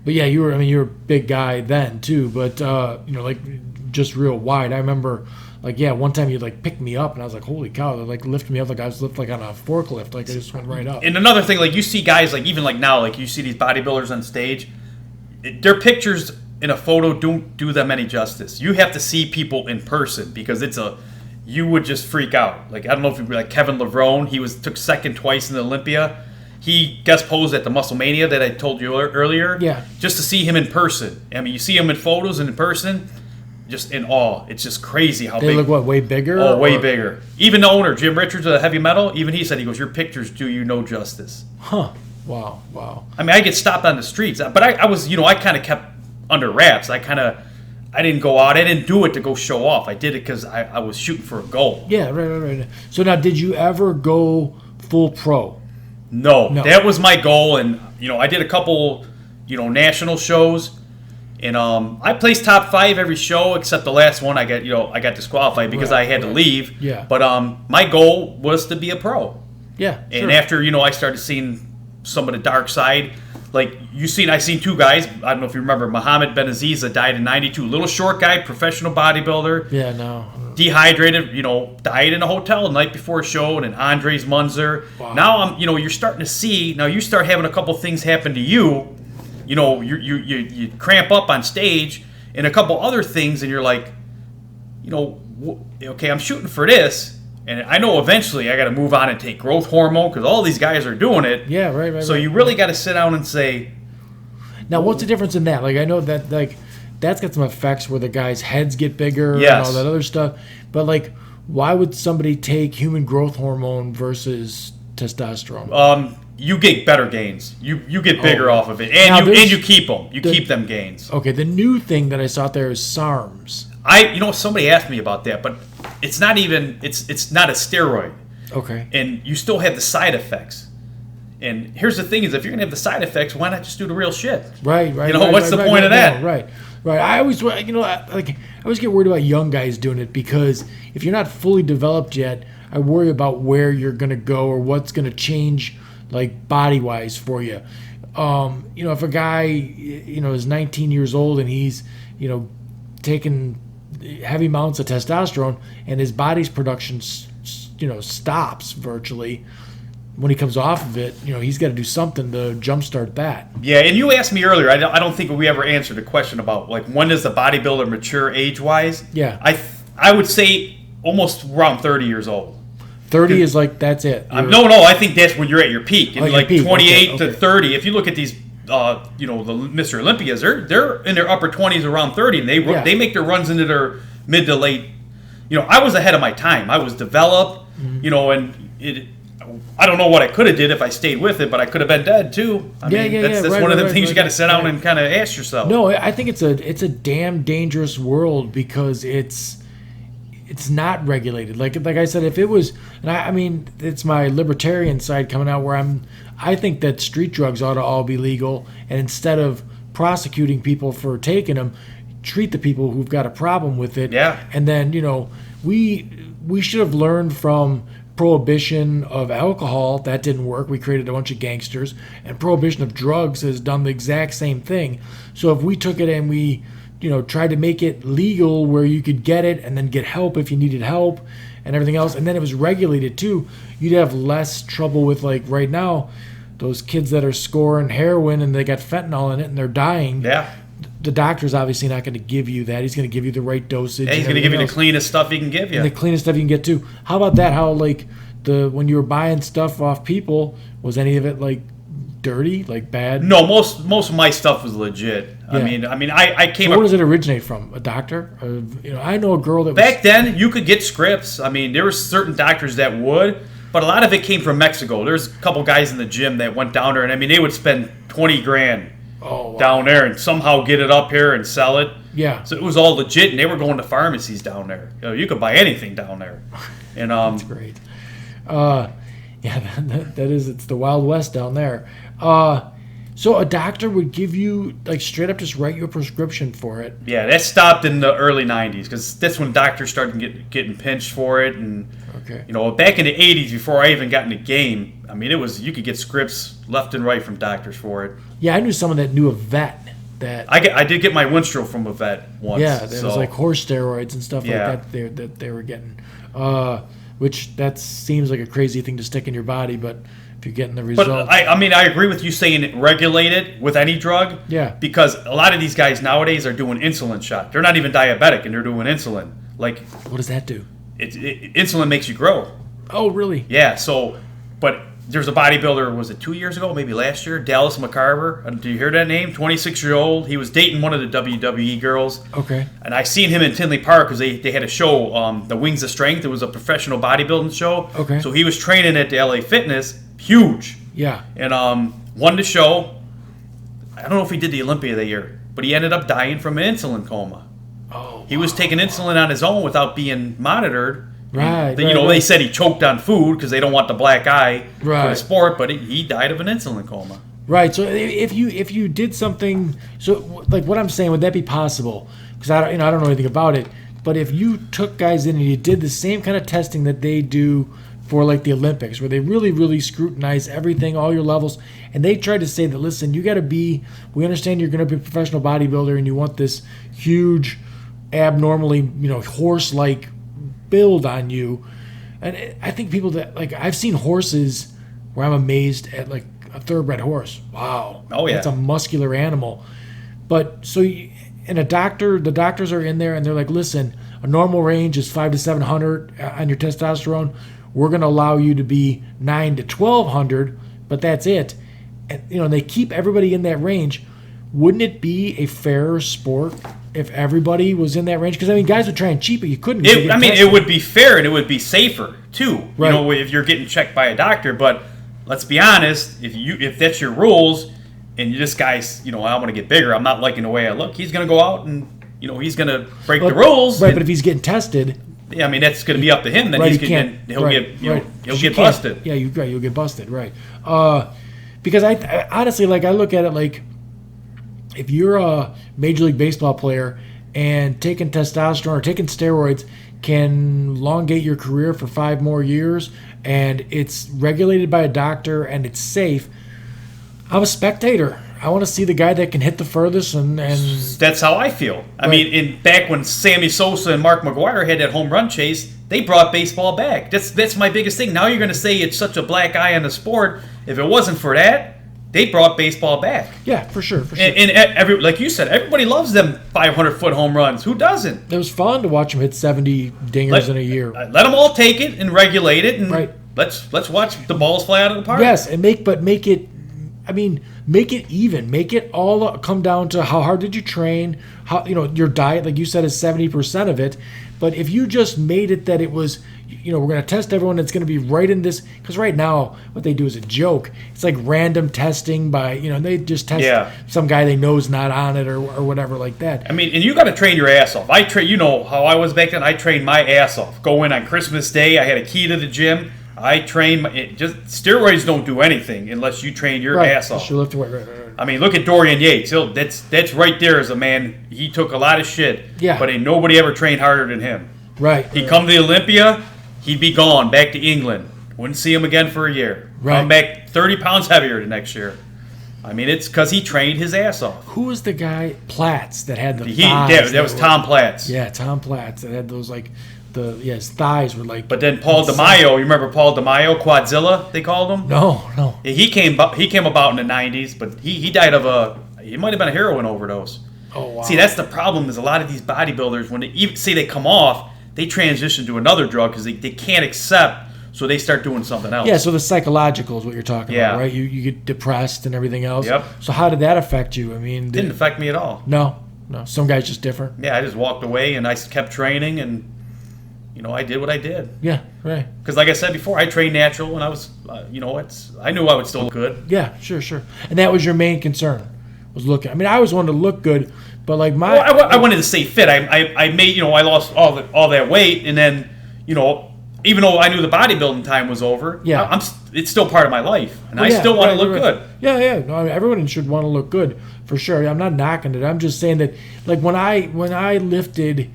yeah, you were a big guy then too, but like just real wide. I remember one time you'd like pick me up and I was like, holy cow, they like lifted me up like I was lifted like on a forklift, like I just went right up. And another thing, like you see guys like even like now, like you see these bodybuilders on stage, their pictures in a photo don't do them any justice. You have to see people in person because you would just freak out. Like I don't know if you like Kevin Levrone, he took second twice in the Olympia. He guest posed at the Musclemania that I told you earlier. Yeah. Just to see him in person. I mean, you see him in photos and in person, just in awe. It's just crazy how big. They look way bigger? Oh, way bigger. Even the owner, Jim Richards of Heavy Metal, even he said, your pictures do you no justice. Huh. Wow. I mean, I get stopped on the streets, but I was, I kind of kept under wraps. I didn't go out. I didn't do it to go show off. I did it because I was shooting for a goal. Yeah, right. So now, did you ever go full pro? No, that was my goal, and I did a couple, national shows, and I placed top 5 every show except the last one. I got disqualified because I had to leave. Yeah. But my goal was to be a pro. Yeah. And after I started seeing some of the dark side, like I seen 2 guys. I don't know if you remember Muhammad Benaziza died in '92. Little short guy, professional bodybuilder. Yeah, no. Dehydrated, died in a hotel the night before a show, and then Andres Munzer. Wow. Now you're starting to see. Now you start having a couple things happen to you. You cramp up on stage, and a couple other things, and you're like, okay, I'm shooting for this, and I know eventually I got to move on and take growth hormone because all these guys are doing it. Yeah, right. So you really got to sit down and say. Now, what's the difference in that? Like, I know that that's got some effects where the guys' heads get bigger and all that other stuff. But like, why would somebody take human growth hormone versus testosterone? You get better gains. You get bigger off of it, and you keep them. You keep them gains. Okay, the new thing that I saw there is SARMs. Somebody asked me about that, but it's not even. It's not a steroid. Okay. And you still have the side effects. And here's the thing: is if you're gonna have the side effects, why not just do the real shit? Right. What's the point of that? Right. I always, I always get worried about young guys doing it because if you're not fully developed yet, I worry about where you're gonna go or what's gonna change, like body wise for you. If a guy, is 19 years old and he's, taking heavy amounts of testosterone and his body's production, stops virtually. When he comes off of it, he's got to do something to jumpstart that. Yeah, and you asked me earlier. I don't think we ever answered a question about like when does the bodybuilder mature age-wise. Yeah, I would say almost around 30 years old. 30 is like that's it. No, I think that's when you're at your peak. And like peak. 28 to 30. If you look at these, the Mr. Olympias, they're in their upper 20s, around 30, and they make their runs into their mid to late, I was ahead of my time. I was developed, and I don't know what I could have did if I stayed with it, but I could have been dead too. That's one of the things you got to sit down and kind of ask yourself. No, I think it's a damn dangerous world because it's not regulated. Like I said, if it was, and I mean, it's my libertarian side coming out where I think that street drugs ought to all be legal, and instead of prosecuting people for taking them, treat the people who've got a problem with it. Yeah. And then, we should have learned from prohibition of alcohol. That didn't work. We created a bunch of gangsters. And prohibition of drugs has done the exact same thing. So if we took it and we, tried to make it legal where you could get it and then get help if you needed help and everything else, and then it was regulated too, you'd have less trouble with, like, right now, those kids that are scoring heroin and they got fentanyl in it and they're dying. Yeah. The doctor's obviously not going to give you that. He's going to give you the right dosage. Yeah, he's going to give you the cleanest stuff he can give you. And the cleanest stuff you can get too. How about that? How, like, when you were buying stuff off people, was any of it, like, dirty, like bad? No, most of my stuff was legit. Yeah. I came. So where does it originate from? A doctor? I know a girl that back then you could get scripts. There were certain doctors that would, but a lot of it came from Mexico. There's a couple guys in the gym that went down there, and they would spend $20,000 down there and somehow get it up here and sell it. Yeah. So it was all legit, and they were going to pharmacies down there. You could buy anything down there. And that's great. It's the Wild West down there. So a doctor would give you, like, straight up just write you a prescription for it. Yeah, that stopped in the early 90s because that's when doctors started getting pinched for it. And, back in the 80s, before I even got in the game, it was, you could get scripts left and right from doctors for it. Yeah, I knew someone that knew a vet that... I did get my Winstrol from a vet once. Yeah, there was, like, horse steroids and stuff like that they were getting. Which that seems like a crazy thing to stick in your body, but if you're getting the result. But I agree with you saying regulate it with any drug. Yeah. Because a lot of these guys nowadays are doing insulin shot. They're not even diabetic, and they're doing insulin. Like, what does that do? Insulin makes you grow. Oh, really? Yeah. So, but there's a bodybuilder. Was it 2 years ago? Maybe last year. Dallas McCarver. Do you hear that name? 26-year-old. He was dating one of the WWE girls. Okay. And I seen him in Tinley Park because they had a show, the Wings of Strength. It was a professional bodybuilding show. Okay. So he was training at the LA Fitness. Huge. Yeah. And won the show. I don't know if he did the Olympia that year, but he ended up dying from an insulin coma. Oh. He was taking insulin on his own without being monitored. Right. They said he choked on food because they don't want the black eye for the Right. sport, but he died of an insulin coma. Right. So if you did something, so like what I'm saying, would that be possible? Because I don't know anything about it. But if you took guys in and you did the same kind of testing that they do for, like, the Olympics, where they really, really scrutinize everything, all your levels, and they tried to say that, listen, you got to be, we understand you're going to be a professional bodybuilder and you want this huge, abnormally, horse-like build on you. And I think people that, like, I've seen horses where I'm amazed at, like, a thoroughbred horse. Wow. Oh, yeah. That's a muscular animal. But so, and the doctors are in there and they're like, listen, a normal range is 500 to 700 on your testosterone. We're going to allow you to be 900 to 1200, but that's it. And they keep everybody in that range. Wouldn't it be a fairer sport if everybody was in that range? Because guys would try and cheat, but you couldn't. It would be fair and it would be safer too. Right. If you're getting checked by a doctor. But let's be honest, if that's your rules, and this guy's, I want to get bigger, I'm not liking the way I look, he's going to go out and he's going to break the rules. Right. But if he's getting tested. Yeah, that's going to be up to him. Then right, he'll get busted. Yeah, you'll get busted. Right. Because I honestly, like, I look at it like, if you're a Major League Baseball player and taking testosterone or taking steroids can elongate your career for 5 more years, and it's regulated by a doctor and it's safe, I'm a spectator. I want to see the guy that can hit the furthest, and that's how I feel. Back when Sammy Sosa and Mark McGwire had that home run chase, they brought baseball back. That's my biggest thing. Now you're going to say it's such a black eye on the sport. If it wasn't for that, they brought baseball back. Yeah, for sure. And like you said, everybody loves them 500-foot home runs. Who doesn't? It was fun to watch them hit 70 dingers in a year. Let them all take it and regulate it, and right. let's watch the balls fly out of the park. Yes, and make it. Make it even. Make it all come down to how hard did you train? How your diet, like you said, is 70% of it. But if you just made it that it was, we're going to test everyone, it's going to be right in this, because right now what they do is a joke. It's like random testing by, they just test some guy they know is not on it or whatever like that. I mean, and you got to train your ass off. You know how I was back then. I trained my ass off. Go in on Christmas Day. I had a key to the gym. I trained. Steroids don't do anything unless you train your ass off. Right. I mean, look at Dorian Yates. That's right there as a man. He took a lot of shit. Yeah. But ain't nobody ever trained harder than him. Right. He'd come to the Olympia. He'd be gone back to England. Wouldn't see him again for a year. Right. Come back 30 pounds heavier the next year. I mean, it's because he trained his ass off. Who was the guy, Platts, that had the thighs? That was Tom Platts. Yeah, Tom Platts. That had those, his thighs were like... But then Paul DeMaio, you remember Paul DeMaio, Quadzilla, they called him? No. He came about in the 90s, but he died of he might have been a heroin overdose. Oh, wow. See, that's the problem is a lot of these bodybuilders, when they come off, they transition to another drug because they can't accept, so they start doing something else. Yeah, so the psychological is what you're talking about, right? You get depressed and everything else. Yep. So how did that affect you? I mean... Didn't affect me at all. No. Some guys just different. Yeah, I just walked away and I kept training and... I did what I did. Yeah, right. Because like I said before, I trained natural and I was, I knew I would still look good. Yeah, sure. And that was your main concern, was looking. I mean, I always wanted to look good, but I wanted to stay fit. I made, I lost all that weight, and then, even though I knew the bodybuilding time was over, it's still part of my life, and I still want to look good. Yeah. No, I mean, everyone should want to look good for sure. I'm not knocking it. I'm just saying that, when I lifted,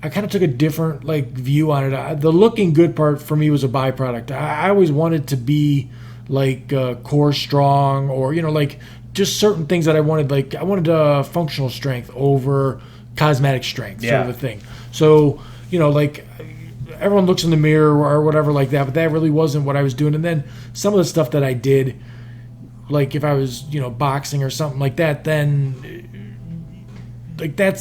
I kind of took a different view on it. The looking good part for me was a byproduct. I always wanted to be core strong, or just certain things that I wanted. I wanted functional strength over cosmetic strength, sort of a thing. So everyone looks in the mirror or whatever like that, but that really wasn't what I was doing. And then some of the stuff that I did, if I was boxing or something like that, then.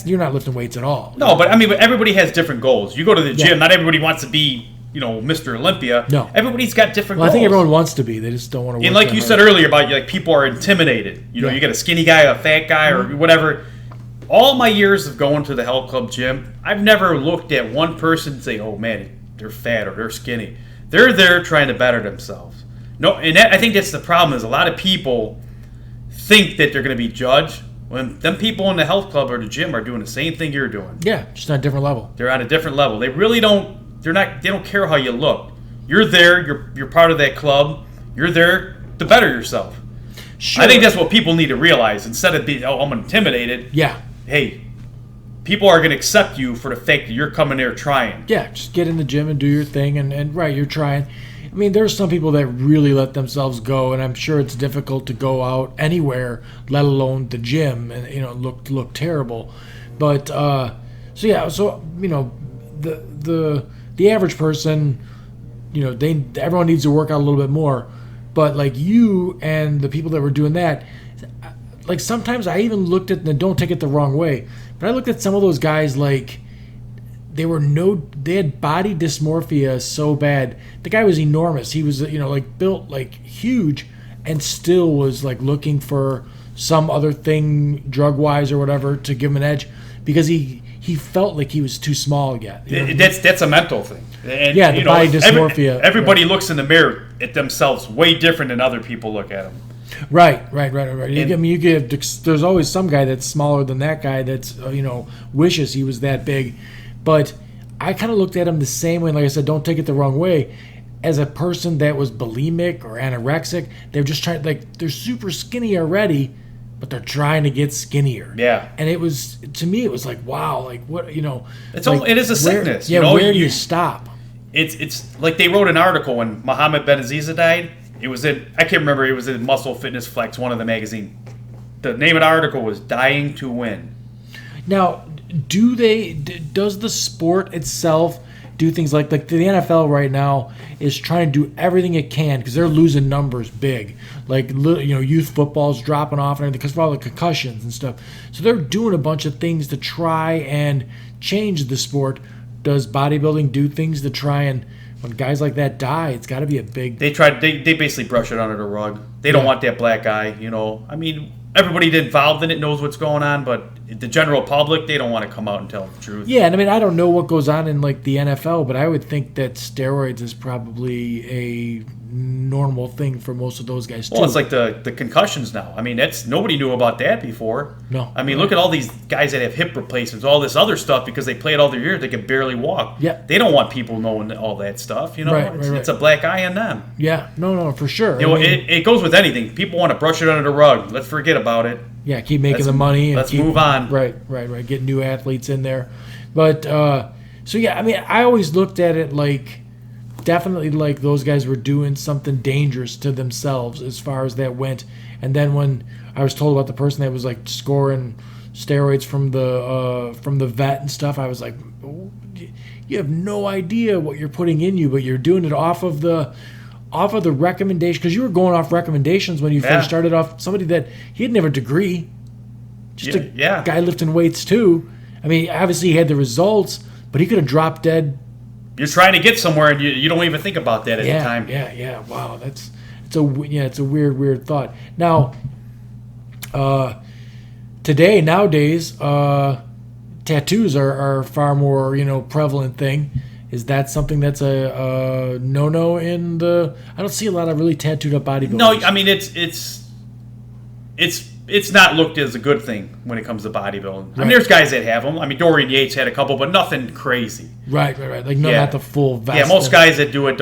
You're not lifting weights at all. No, but I mean, everybody has different goals. You go to the gym, not everybody wants to be, Mr. Olympia. No. Everybody's got different goals. I think everyone wants to be. They just don't want to work. And like you said earlier about people are intimidated. You got a skinny guy, a fat guy, or whatever. All my years of going to the health club gym, I've never looked at one person and say, oh man, they're fat or they're skinny. They're there trying to better themselves. No, and I think that's the problem is a lot of people think that they're going to be judged. When them people in the health club or the gym are doing the same thing you're doing. Yeah, just on a different level. They're on a different level. They really don't. They don't care how you look. You're there. You're part of that club. You're there to better yourself. Sure. I think that's what people need to realize instead of being, I'm intimidated. Yeah. Hey, people are going to accept you for the fact that you're coming there trying. Yeah, just get in the gym and do your thing, and you're trying. I mean, there's some people that really let themselves go, and I'm sure it's difficult to go out anywhere, let alone the gym, and look terrible. But the average person, everyone needs to work out a little bit more. But you and the people that were doing that, sometimes I even looked at, and don't take it the wrong way, but I looked at some of those guys they had body dysmorphia so bad. The guy was enormous. He was, built huge, and still was looking for some other thing drug-wise or whatever to give him an edge because he felt like he was too small yet. That's a mental thing. And, the body dysmorphia. Everybody looks in the mirror at themselves way different than other people look at them. Right. There's always some guy that's smaller than that guy that's wishes he was that big. But I kind of looked at him the same way, like I said, don't take it the wrong way, as a person that was bulimic or anorexic. They're just trying, they're super skinny already, but they're trying to get skinnier. Yeah. And it was, to me, it was what, it is a sickness. Where do you stop? It's like they wrote an article when Mohammed Benaziza died. It was I can't remember, it was in Muscle Fitness Flex, one of the magazines. The name of the article was Dying to Win. Now, does the sport itself do things like the NFL right now is trying to do everything it can because they're losing numbers big, youth football's dropping off and everything because of all the concussions and stuff. So they're doing a bunch of things to try and change the sport. Does bodybuilding do things to try and when guys like that die, it's got to be a big. They basically brush it under the rug. They don't want that black guy. I mean, everybody involved in it knows what's going on, but the general public, they don't want to come out and tell the truth. Yeah, and I mean, I don't know what goes on in like the NFL, but I would think that steroids is probably a normal thing for most of those guys too. Well, it's like the concussions now. I mean, nobody knew about that before. No. I mean, look at all these guys that have hip replacements, all this other stuff because they played all their years. They can barely walk. Yeah. They don't want people knowing all that stuff. You know, Right, it's a black eye on them. Yeah, no, for sure. You know, it goes with anything. People want to brush it under the rug. Let's forget about it. Yeah, keep making the money. And let's move on. Right. Get new athletes in there. But, so yeah, I mean, I always looked at it like, definitely like those guys were doing something dangerous to themselves as far as that went. And then when I was told about the person that was like scoring steroids from the vet and stuff, I was like, oh, you have no idea what you're putting in you, but you're doing it off of the recommendation, because you were going off recommendations when you first started off. Somebody that he didn't have a degree, just a guy lifting weights too. I mean, obviously he had the results, but he could have dropped dead. You're trying to get somewhere, and you don't even think about that at the time. Yeah. Wow, it's a weird thought. Now, nowadays, tattoos are far more prevalent thing. Is that something that's a no-no in the? I don't see a lot of really tattooed up bodybuilders. No, I mean it's not looked as a good thing when it comes to bodybuilding. Right. I mean, there's guys that have them. I mean, Dorian Yates had a couple, but nothing crazy. Right. Like not the full vest. Yeah, most guys that do it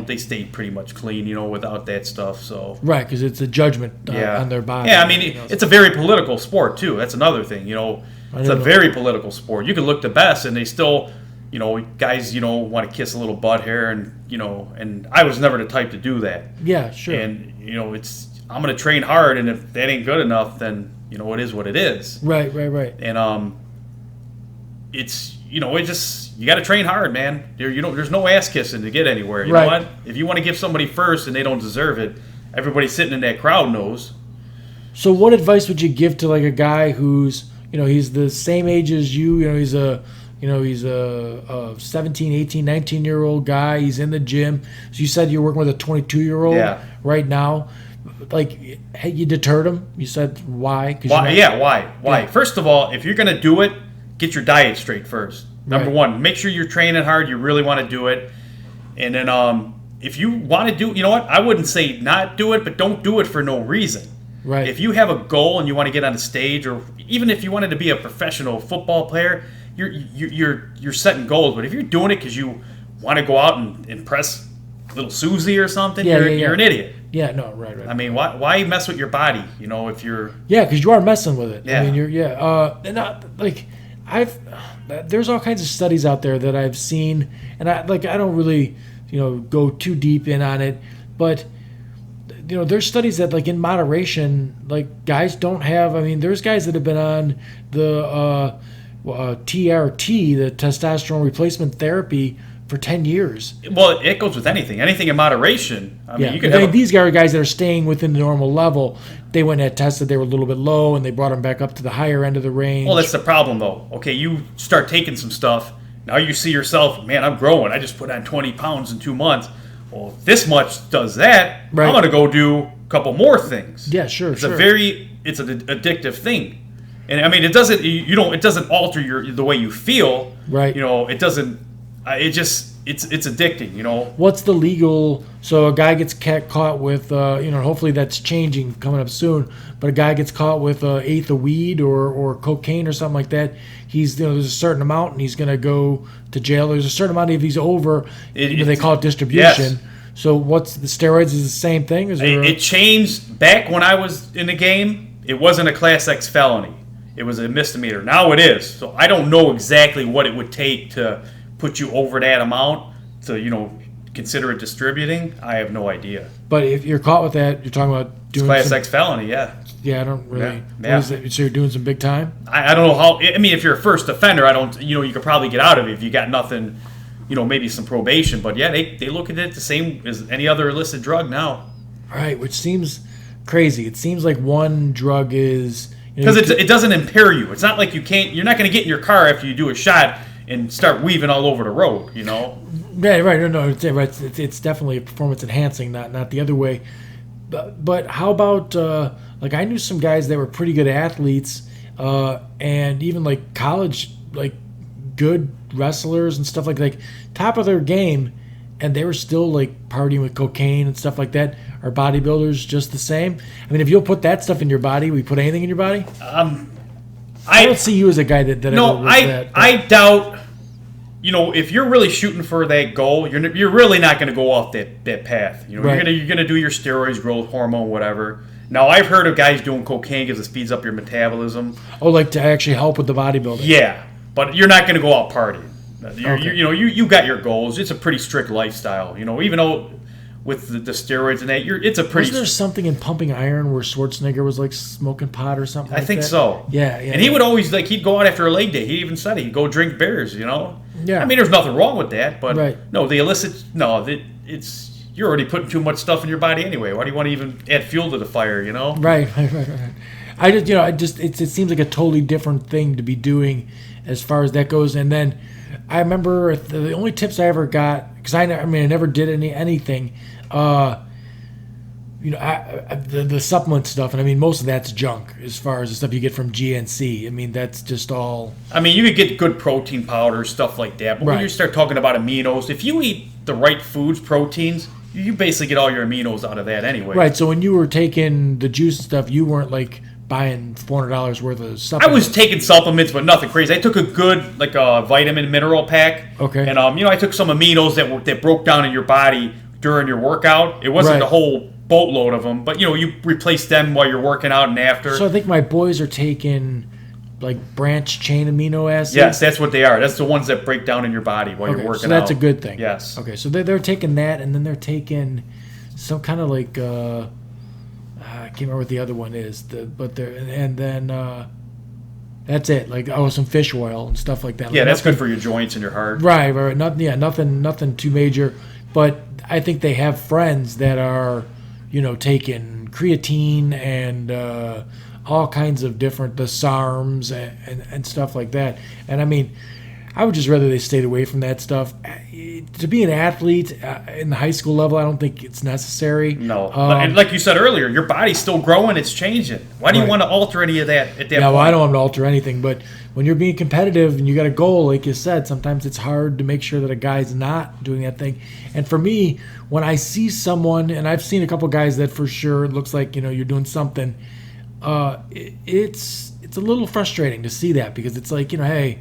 they stay pretty much clean, without that stuff. So right, because it's a judgment on their body. Yeah, I mean, it's a very political sport too. That's another thing. It's a very political sport. You can look the best, and they still. Guys, want to kiss a little butt hair, and I was never the type to do that. Yeah, sure. And I'm going to train hard, and if that ain't good enough, then it is what it is. Right. And it's you got to train hard, man. There's no ass kissing to get anywhere. You know what? If you want to give somebody first and they don't deserve it, everybody sitting in that crowd knows. So, what advice would you give to like a guy who's he's the same age as you? He's a 17, 18, 19-year-old guy. He's in the gym. So you said you're working with a 22-year-old right now. Like, hey, you deterred him? You said why? Why? Yeah. First of all, if you're going to do it, get your diet straight first. Number one, make sure you're training hard. You really want to do it. And then if you want to do, I wouldn't say not do it, but don't do it for no reason. Right. If you have a goal and you want to get on a stage, or even if you wanted to be a professional football player, you're setting goals. But if you're doing it because you want to go out and impress little Susie or something, you're an idiot. Yeah, no, right. I mean, why mess with your body? If you're because you are messing with it. Yeah. I mean, there's all kinds of studies out there that I've seen, and I don't really go too deep in on it, but there's studies that like in moderation, like guys don't have. I mean, there's guys that have been on the TRT, the testosterone replacement therapy, for 10 years. Well, it goes with anything in moderation. I mean, you can these are guys that are staying within the normal level. They went and had tested, they were a little bit low, and they brought them back up to the higher end of the range. Well, that's the problem, though. Okay, you start taking some stuff. Now you see yourself, man, I'm growing. I just put on 20 pounds in 2 months. Well, if this much does that, I'm going to go do a couple more things. Yeah, sure. It's an addictive thing. And I mean, it doesn't alter the way you feel. Right. It doesn't. It's addicting. What's the legal? So a guy gets caught with, hopefully that's changing coming up soon. But a guy gets caught with an eighth of weed or cocaine or something like that. He's there's a certain amount and he's going to go to jail. There's a certain amount if he's over. They call it distribution. Yes. So what's the steroids is the same thing? It changed back when I was in the game. It wasn't a Class X felony. It was a misdemeanor. Now it is. So I don't know exactly what it would take to put you over that amount to consider it distributing. I have no idea. But if you're caught with that, you're talking about doing Class X felony. Yeah. Yeah, I don't really. Yeah. What is it? So you're doing some big time? I don't know how. I mean, if you're a first offender, I don't. You could probably get out of it if you got nothing. Maybe some probation. But yeah, they look at it the same as any other illicit drug now. All right, which seems crazy. It seems like one drug is because it doesn't impair you. It's not like you're not going to get in your car after you do a shot and start weaving all over the road. Yeah, right. No, it's definitely a performance enhancing, not the other way. But how about I knew some guys that were pretty good athletes. and even like college, like good wrestlers and stuff like top of their game, and they were still like partying with cocaine and stuff like that. Are bodybuilders just the same? I mean, if you'll put that stuff in your body, will you put anything in your body? I don't see you as a guy that no, ever was that. I doubt. You know, if you're really shooting for that goal, you're really not going to go off that path. You know, Right. you're gonna do your steroids, growth hormone, whatever. Now, I've heard of guys doing cocaine because it speeds up your metabolism. Oh, like to actually help with the bodybuilding. Yeah, but you're not going to go out partying. Okay. You got your goals. It's a pretty strict lifestyle. You know, even though with the steroids and that, it's a pretty. Wasn't there something in Pumping Iron where Schwarzenegger was like smoking pot or something? I like think that? so. Yeah. And he would always he'd go out after a leg day. He even said he'd go drink beers. You know. Yeah. I mean, there's nothing wrong with that, but Right. no, the illicit. No, it's you're already putting too much stuff in your body anyway. Why do you want to even add fuel to the fire? You know. Right. I just it seems like a totally different thing to be doing as far as that goes. And then I remember the only tips I ever got, because I never did anything. The supplement stuff, and I mean most of that's junk as far as the stuff you get from GNC. I mean that's just all. I mean, you could get good protein powder, stuff like that. But when Right. you start talking about aminos, if you eat the right foods, proteins, you basically get all your aminos out of that anyway. Right. So when you were taking the juice and stuff, you weren't like buying $400 worth of I supplements. was taking supplements, but nothing crazy. I took a good vitamin mineral pack. Okay. And I took some aminos that broke down in your body during your workout. It wasn't Right. the whole boatload of them, but you replace them while you're working out and after. So I think my boys are taking like branch chain amino acids. Yes, that's what they are. That's the ones that break down in your body while you're working out. So that's a good thing. Yes. Okay, so they're taking that, and then they're taking some kind of like I can't remember what the other one is. That's it. Like some fish oil and stuff like that. Yeah, Like that's nothing, good for your joints and your heart. Right. Nothing too major. But I think they have friends that are, taking creatine and all kinds of different the SARMs and stuff like that. And I mean, I would just rather they stayed away from that stuff. To be an athlete in the high school level, I don't think it's necessary. No, and like you said earlier, your body's still growing; it's changing. Why do you Right. want to alter any of that at that Yeah, point? well, I don't want to alter anything, but when you're being competitive and you got a goal, like you said, sometimes it's hard to make sure that a guy's not doing that thing. And for me, when I see someone, and I've seen a couple guys that for sure it looks like you're doing something, it's a little frustrating to see that because it's like hey,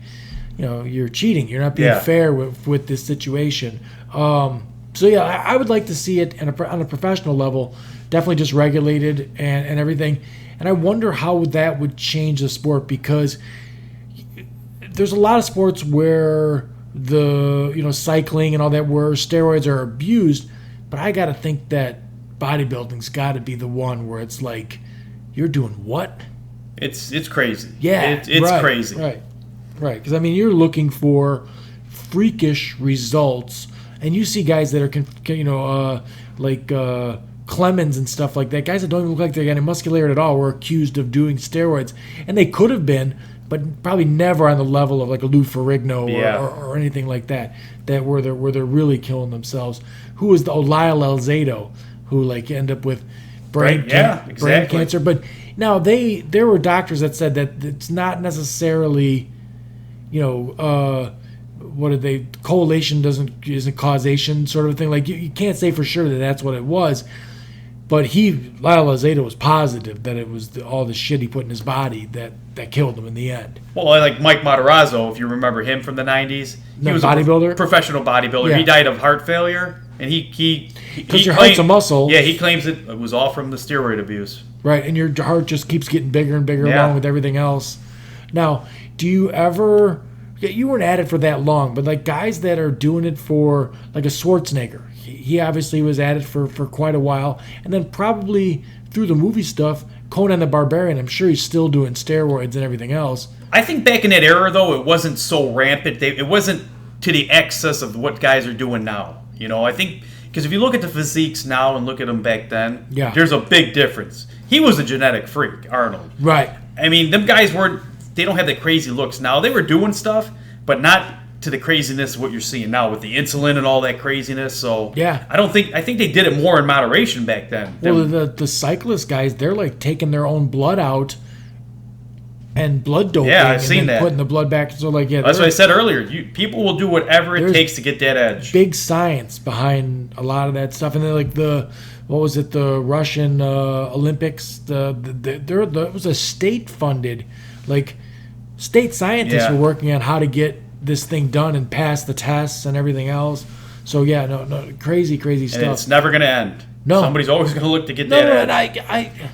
you're cheating. You're not being Yeah. fair with this situation. So yeah, I would like to see it on a professional level, definitely just regulated and everything. And I wonder how that would change the sport because there's a lot of sports where the cycling and all that where steroids are abused, but I got to think that bodybuilding's got to be the one where it's like you're doing what? It's crazy. Yeah, it's right, crazy. Right, because I mean, you're looking for freakish results, and you see guys that are, like Clemens and stuff like that. Guys that don't even look like they got any muscularity at all were accused of doing steroids, and they could have been, but probably never on the level of like a Lou Ferrigno or anything like that. That where they're really killing themselves. Who was the Lyle Alzado, who like end up with brain cancer, but. Now there were doctors that said that it's not necessarily, correlation isn't causation sort of thing. Like you can't say for sure that that's what it was, but Lyle Alzado was positive that it was all the shit he put in his body that killed him in the end. Well, like Mike Matarazzo, if you remember him from the '90s, he was bodybuilder? a professional bodybuilder. Yeah. He died of heart failure, and because your heart's a muscle. Yeah, he claims it was all from the steroid abuse. Right, and your heart just keeps getting bigger and bigger Yeah. along with everything else. Now, do you ever? You weren't at it for that long, but like guys that are doing it for like a Schwarzenegger, he obviously was at it for quite a while, and then probably through the movie stuff, Conan the Barbarian. I'm sure he's still doing steroids and everything else. I think back in that era, though, it wasn't so rampant. It wasn't to the excess of what guys are doing now. I think because if you look at the physiques now and look at them back then, there's a big difference. He was a genetic freak, Arnold. Right. I mean, them guys they don't have the crazy looks now. They were doing stuff, but not to the craziness of what you're seeing now with the insulin and all that craziness. So yeah, I think they did it more in moderation back then. Well, the cyclist guys, they're like taking their own blood out and blood doping. Yeah, I've and seen then that. Putting the blood back. So like, yeah, That's what I said earlier. People will do whatever it takes to get that edge. Big science behind a lot of that stuff, and then like the Russian Olympics? It was a state funded, like state scientists were working on how to get this thing done and pass the tests and everything else. So yeah, no, crazy stuff. And it's never going to end. No, somebody's always going to look to get that edge. And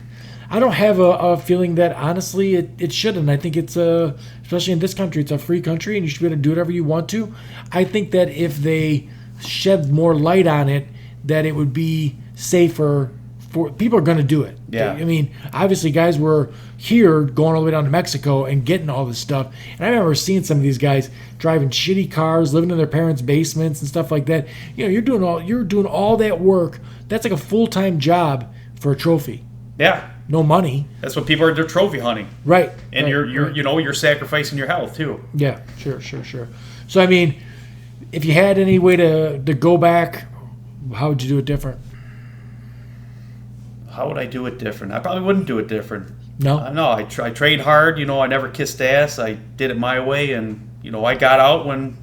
I don't have a feeling that honestly it shouldn't. I think it's especially in this country, it's a free country and you should be able to do whatever you want to. I think that if they shed more light on it, that it would be safer for people are going to do it. Yeah. I mean, obviously guys were here going all the way down to Mexico and getting all this stuff. And I remember seeing some of these guys driving shitty cars, living in their parents' basements and stuff like that. You know, you're doing all that work. That's like a full-time job for a trophy. Yeah. No money. That's what people are. They're trophy hunting. Right. And right, you're sacrificing your health too. Yeah, sure. So I mean, if you had any way to go back, how would you do it different? How would I do it different? I probably wouldn't do it different. No. No, I trained hard. I never kissed ass. I did it my way, and I got out when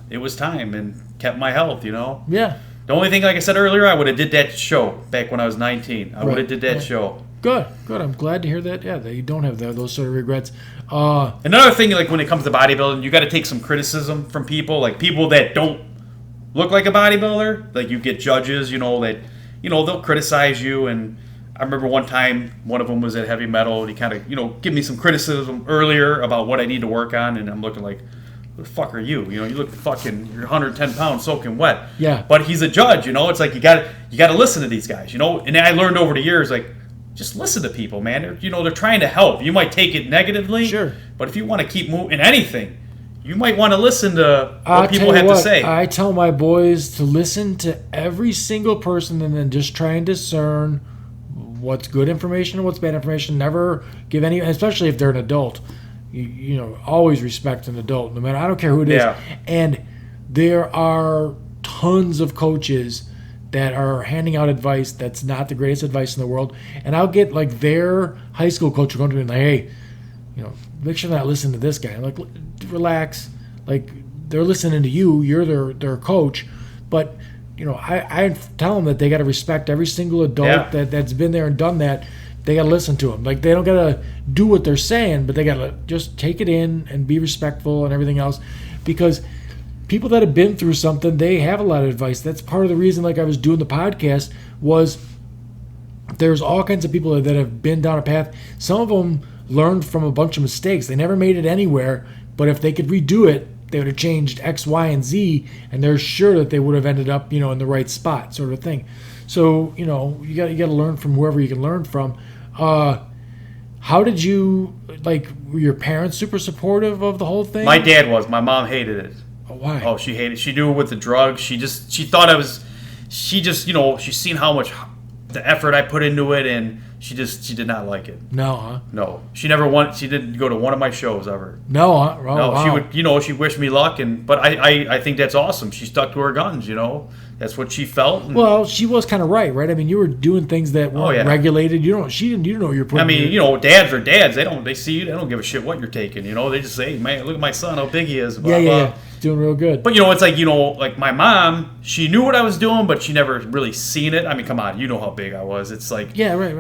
it was time and kept my health. Yeah. The only thing, like I said earlier, I would have did that show back when I was 19. I would have did that show. Good. I'm glad to hear that. Yeah, that you don't have those sort of regrets. Another thing, like when it comes to bodybuilding, you got to take some criticism from people, like people that don't look like a bodybuilder. Like you get judges, that they'll criticize you. And I remember one time, one of them was at Heavy Metal, and he kind of give me some criticism earlier about what I need to work on, and I'm looking like, who the fuck are you? You look fucking, you're 110 pounds soaking wet. Yeah. But he's a judge. It's like you got to listen to these guys. And I learned over the years, like, just listen to people, man. They're trying to help. You might take it negatively, sure, but if you want to keep moving in anything, you might want to listen to what people have to say. I tell my boys to listen to every single person and then just try and discern what's good information and what's bad information. Never give any, especially if they're an adult. Always respect an adult, no matter. I don't care who it is. And there are tons of coaches that are handing out advice that's not the greatest advice in the world. And I'll get like their high school coach going to me like, hey, make sure they're not listening to this guy. I'm like, relax. Like, they're listening to you. You're their coach. But, I tell them that they got to respect every single adult that's been there and done that. They got to listen to them. Like, they don't got to do what they're saying, but they got to just take it in and be respectful and everything else. Because people that have been through something, they have a lot of advice. That's part of the reason, like I was doing the podcast, was there's all kinds of people that have been down a path. Some of them learned from a bunch of mistakes. They never made it anywhere, but if they could redo it, they would have changed X, Y, and Z, and they're sure that they would have ended up, in the right spot, sort of thing. So, you got to learn from whoever you can learn from. How did you, were your parents super supportive of the whole thing? My dad was. My mom hated it. Why? Oh, she hated it. She knew it with the drugs. She thought I was, she's seen how much the effort I put into it, and she did not like it. No, huh? No. She didn't go to one of my shows ever. No, huh? Oh, no, wow. She would, she wished me luck, but I think that's awesome. She stuck to her guns, That's what she felt. Well, she was kind of right? I mean, you were doing things that weren't regulated. She didn't know what you're putting. I mean, dads are dads. They see you. They don't give a shit what you're taking. They just say, man, look at my son, how big he is. Blah, yeah. Doing real good. But, it's like, like my mom, she knew what I was doing, but she never really seen it. I mean, come on, you know how big I was. It's like, yeah, right.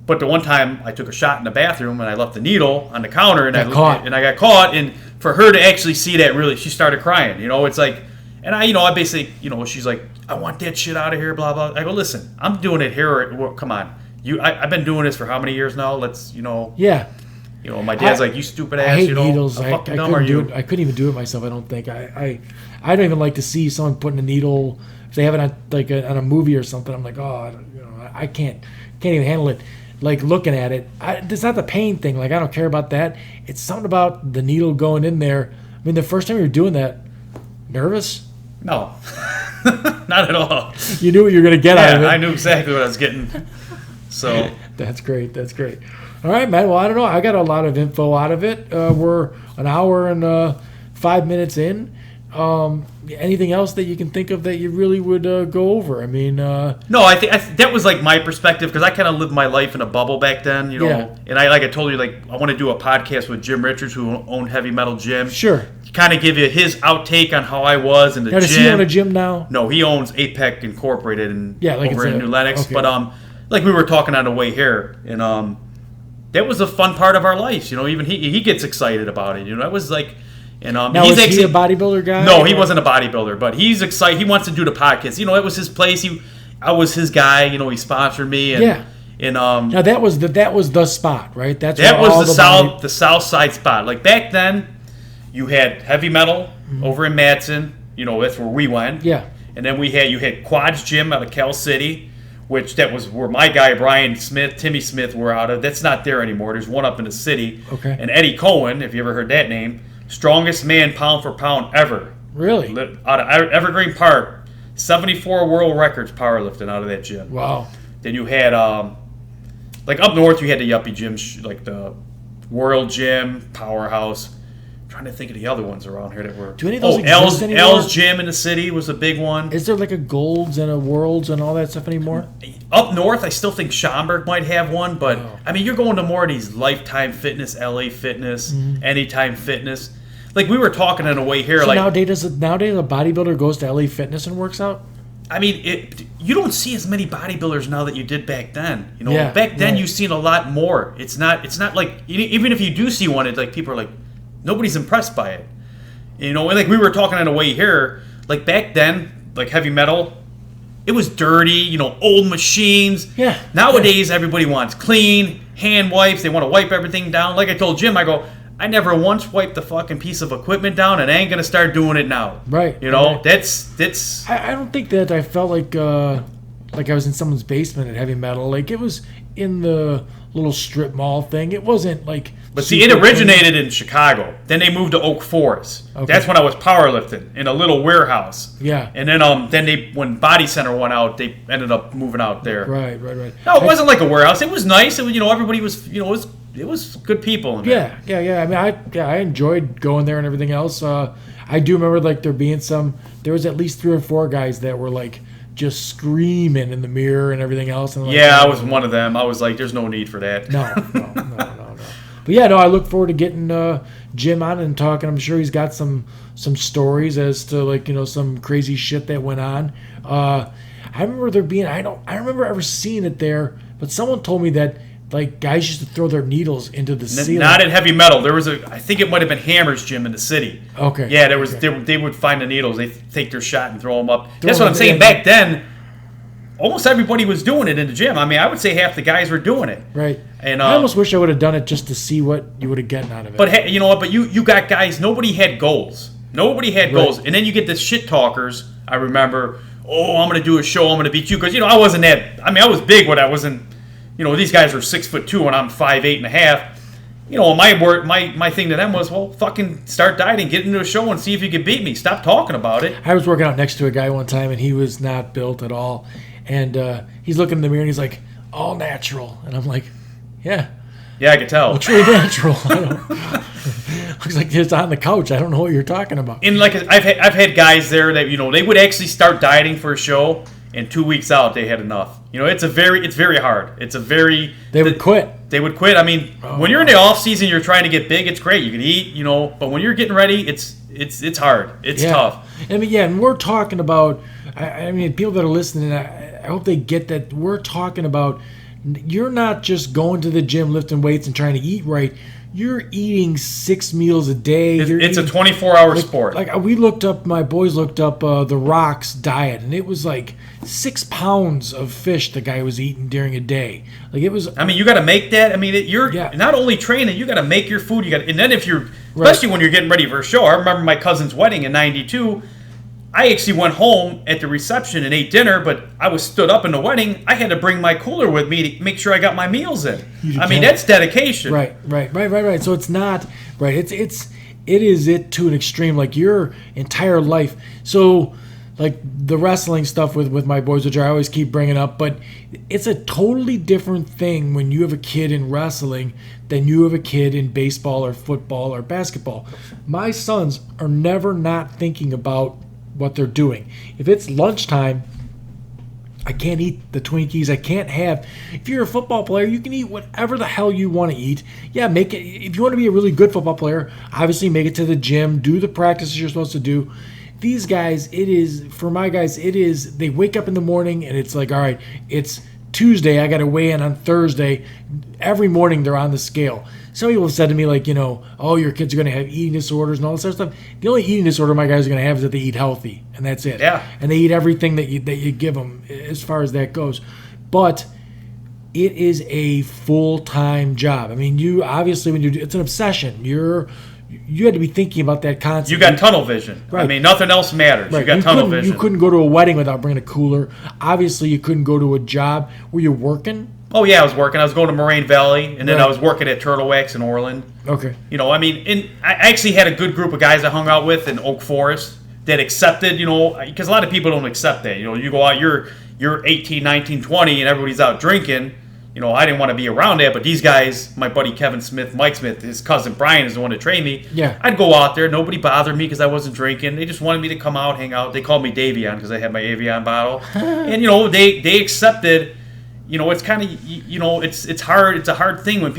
But the one time I took a shot in the bathroom and I left the needle on the counter and I got caught. And for her to actually see that, really, she started crying. It's like, and I basically, she's like, I want that shit out of here, blah, blah. I go, listen, I'm doing it here. Come on. I've been doing this for how many years now? Let's, Yeah. My dad's like, you stupid ass. I hate needles. How fucking dumb are you? I couldn't even do it myself, I don't think. I don't even like to see someone putting a needle. If they have it on a movie or something, I'm like, oh, I can't even handle it. Like, looking at it. It's not the pain thing. Like, I don't care about that. It's something about the needle going in there. I mean, the first time you were doing that, nervous? No. Not at all. You knew what you were going to get out of it. I knew exactly what I was getting. So That's great. All right, man. Well, I don't know. I got a lot of info out of it. We're an hour and 5 minutes in. Anything else that you can think of that you really would go over? I mean, no, I think that was like my perspective because I kind of lived my life in a bubble back then, Yeah. And I told you, I want to do a podcast with Jim Richards, who owned Heavy Metal Gym. Sure. Kind of give you his outtake on how I was in the Now, gym. does he own a gym now? No, he owns APEC Incorporated over in New Lenox. Okay. But like we were talking on the way here, and that was a fun part of our lives. Even he gets excited about it. That was like. And now, he's is he a bodybuilder guy? No, he wasn't a bodybuilder, but he's excited. He wants to do the podcast. It was his place. I was his guy. He sponsored me. And, Yeah. And now that was the spot, right? That was the south side spot. Like back then, you had Heavy Metal over in Madison. That's where we went. Yeah. And then you had Quads Gym out of Cal City, which that was where my guy Brian Smith, Timmy Smith were out of. That's not there anymore. There's one up in the city. Okay. And Eddie Cohen, if you ever heard that name. Strongest man pound for pound ever. Really? Out of Evergreen Park. 74 world records powerlifting out of that gym. Wow. Then you had, like up north, you had the yuppie gyms, like the World Gym, Powerhouse. I'm trying to think of the other ones around here that were. Do any of those exist anymore? L's Gym in the city was a big one. Is there like a Golds and a Worlds and all that stuff anymore? Up north, I still think Schaumburg might have one, but you're going to more of these Lifetime Fitness, LA Fitness, Anytime Fitness. Like we were talking on the way here, So nowadays a bodybuilder goes to LA Fitness and works out? You don't see as many bodybuilders now that you did back then. Yeah, back then right. you seen a lot more. It's not like even if you do see one, it's like people are like nobody's impressed by it. And like we were talking on the way here, like back then, like Heavy Metal, it was dirty. Old machines. Yeah. Nowadays everybody wants clean hand wipes. They want to wipe everything down. Like I told Jim, I never once wiped the fucking piece of equipment down, and I ain't gonna start doing it now. Right. Right. That's. I don't think that I felt like I was in someone's basement at Heavy Metal. Like it was in the little strip mall thing. It wasn't like. But see, it originated in Chicago. Then they moved to Oak Forest. Okay. That's when I was powerlifting in a little warehouse. Yeah. And then when Body Center went out, they ended up moving out there. Right. No, it wasn't like a warehouse. It was nice. It was, everybody was, it was good people in there. Yeah. I enjoyed going there and everything else. I do remember like there was at least 3 or 4 guys that were like just screaming in the mirror and everything else. And I was one of them. I was like, there's no need for that. No. But yeah, I look forward to getting Jim on and talking. I'm sure he's got some stories as to some crazy shit that went on. I remember there being I don't remember ever seeing it there, but someone told me that like guys used to throw their needles into the ceiling. Not at Heavy Metal. There was I think it might have been Hammer's Gym in the city. Okay. Yeah, there was. Okay. They would find the needles. They take their shot and throw them up. That's what I'm saying. Back then, almost everybody was doing it in the gym. I would say half the guys were doing it. Right. And I almost wish I would have done it just to see what you would have gotten out of it. But hey, you know what? But you got guys. Nobody had goals. Nobody had goals. And then you get the shit talkers. I remember. Oh, I'm going to do a show. I'm going to beat you because I wasn't that. I was big when I wasn't. These guys are 6'2" and I'm 5'8.5". My thing to them was, well, fucking start dieting, get into a show and see if you can beat me. Stop talking about it. I was working out next to a guy one time and he was not built at all. And he's looking in the mirror and he's like, all natural. And I'm like, yeah. Yeah, I could tell. Looks really natural. Looks like it's on the couch. I don't know what you're talking about. And like I've had guys there that they would actually start dieting for a show, and 2 weeks out they had enough. It's very hard. They would quit. They would quit. When you're in the off season, you're trying to get big. It's great. You can eat, but when you're getting ready, it's hard. It's tough. And we're talking about. People that are listening, I hope they get that we're talking about. You're not just going to the gym, lifting weights, and trying to eat right. You're eating 6 meals a day. It's a 24-hour sport. Like my boys looked up The Rock's diet, and it was like 6 pounds of fish the guy was eating during a day. Like it was. You got to make that. You're not only training, you got to make your food. And then if you're, especially when you're getting ready for a show. I remember my cousin's wedding in '92. I actually went home at the reception and ate dinner, but I was stood up in the wedding. I had to bring my cooler with me to make sure I got my meals in. That's dedication. Right. So it's not right. It is to an extreme, like your entire life. So like the wrestling stuff with my boys, which I always keep bringing up, but it's a totally different thing when you have a kid in wrestling than you have a kid in baseball or football or basketball. My sons are never not thinking about what they're doing. If it's lunchtime, I can't eat the Twinkies. I can't have. If you're a football player, you can eat whatever the hell you want to eat. Yeah, make it. If you want to be a really good football player, obviously make it to the gym, do the practices you're supposed to do. These guys, for my guys, they wake up in the morning and it's like, all right, it's Tuesday, I got to weigh in on Thursday. Every morning they're on the scale. Some people have said to me, like, oh, your kids are going to have eating disorders and all this other stuff. The only eating disorder my guys are going to have is that they eat healthy, and that's it. Yeah. And they eat everything that you give them as far as that goes. But it is a full-time job. I mean, you obviously, it's an obsession. You had to be thinking about that constantly. You got tunnel vision. Right. I mean, nothing else matters. Right. You got tunnel vision. You couldn't go to a wedding without bringing a cooler. Obviously, you couldn't go to a job. Were you working? Oh, yeah, I was working. I was going to Moraine Valley, and then I was working at Turtle Wax in Orland. Okay. I actually had a good group of guys I hung out with in Oak Forest that accepted, because a lot of people don't accept that. You go out, you're 18, 19, 20, and everybody's out drinking. I didn't want to be around that, but these guys, my buddy Kevin Smith, Mike Smith, his cousin Brian is the one that trained me. Yeah. I'd go out there. Nobody bothered me because I wasn't drinking. They just wanted me to come out, hang out. They called me Davion because I had my Avion bottle. And, they accepted, it's kind of, it's hard. It's a hard thing when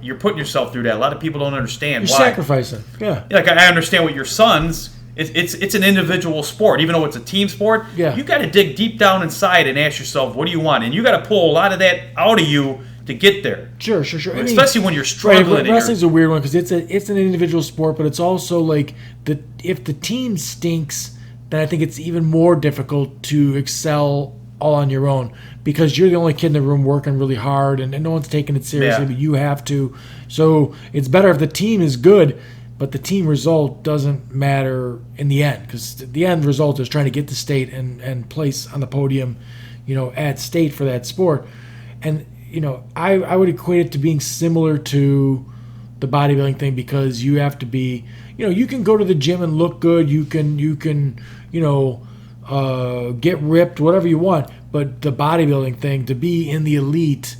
you're putting yourself through that. A lot of people don't understand why. You're sacrificing. Yeah. Like, I understand what your sons... It's an individual sport, even though it's a team sport. Yeah. You got to dig deep down inside and ask yourself, what do you want? And you got to pull a lot of that out of you to get there. Sure. Especially when you're struggling. Right, wrestling's a weird one because it's an individual sport, but it's also like if the team stinks, then I think it's even more difficult to excel all on your own because you're the only kid in the room working really hard and no one's taking it seriously, but you have to. So it's better if the team is good. But the team result doesn't matter in the end because the end result is trying to get to state and place on the podium, at state for that sport. And, I would equate it to being similar to the bodybuilding thing because you have to be, you can go to the gym and look good. You can get ripped, whatever you want. But the bodybuilding thing, to be in the elite,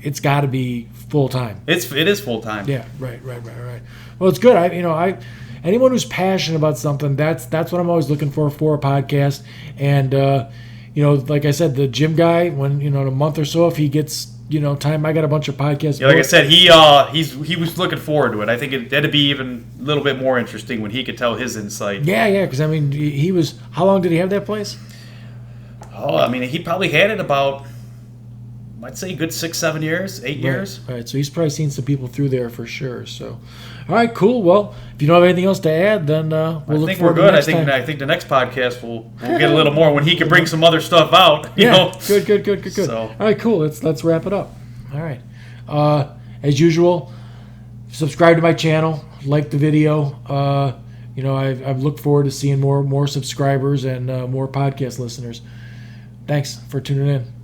it's got to be full time. It is full time. Yeah, right. Well, it's good. Anyone who's passionate about something, that's what I'm always looking for a podcast. And like I said, the gym guy, when in a month or so, if he gets time, I got a bunch of podcasts. Yeah, like I said, he was looking forward to it. I think that'd be even a little bit more interesting when he could tell his insight. Yeah, because he was. How long did he have that place? Oh, he probably had it about, I'd say, a good 6-7 years, 8 years. Right. So he's probably seen some people through there for sure. So, all right, cool. Well, if you don't have anything else to add, then we'll look forward to the next time. I think the next podcast we'll get a little more when he can bring some other stuff out. You know? Good. So. All right, cool. Let's wrap it up. All right. As usual, subscribe to my channel, like the video. I've looked forward to seeing more subscribers and more podcast listeners. Thanks for tuning in.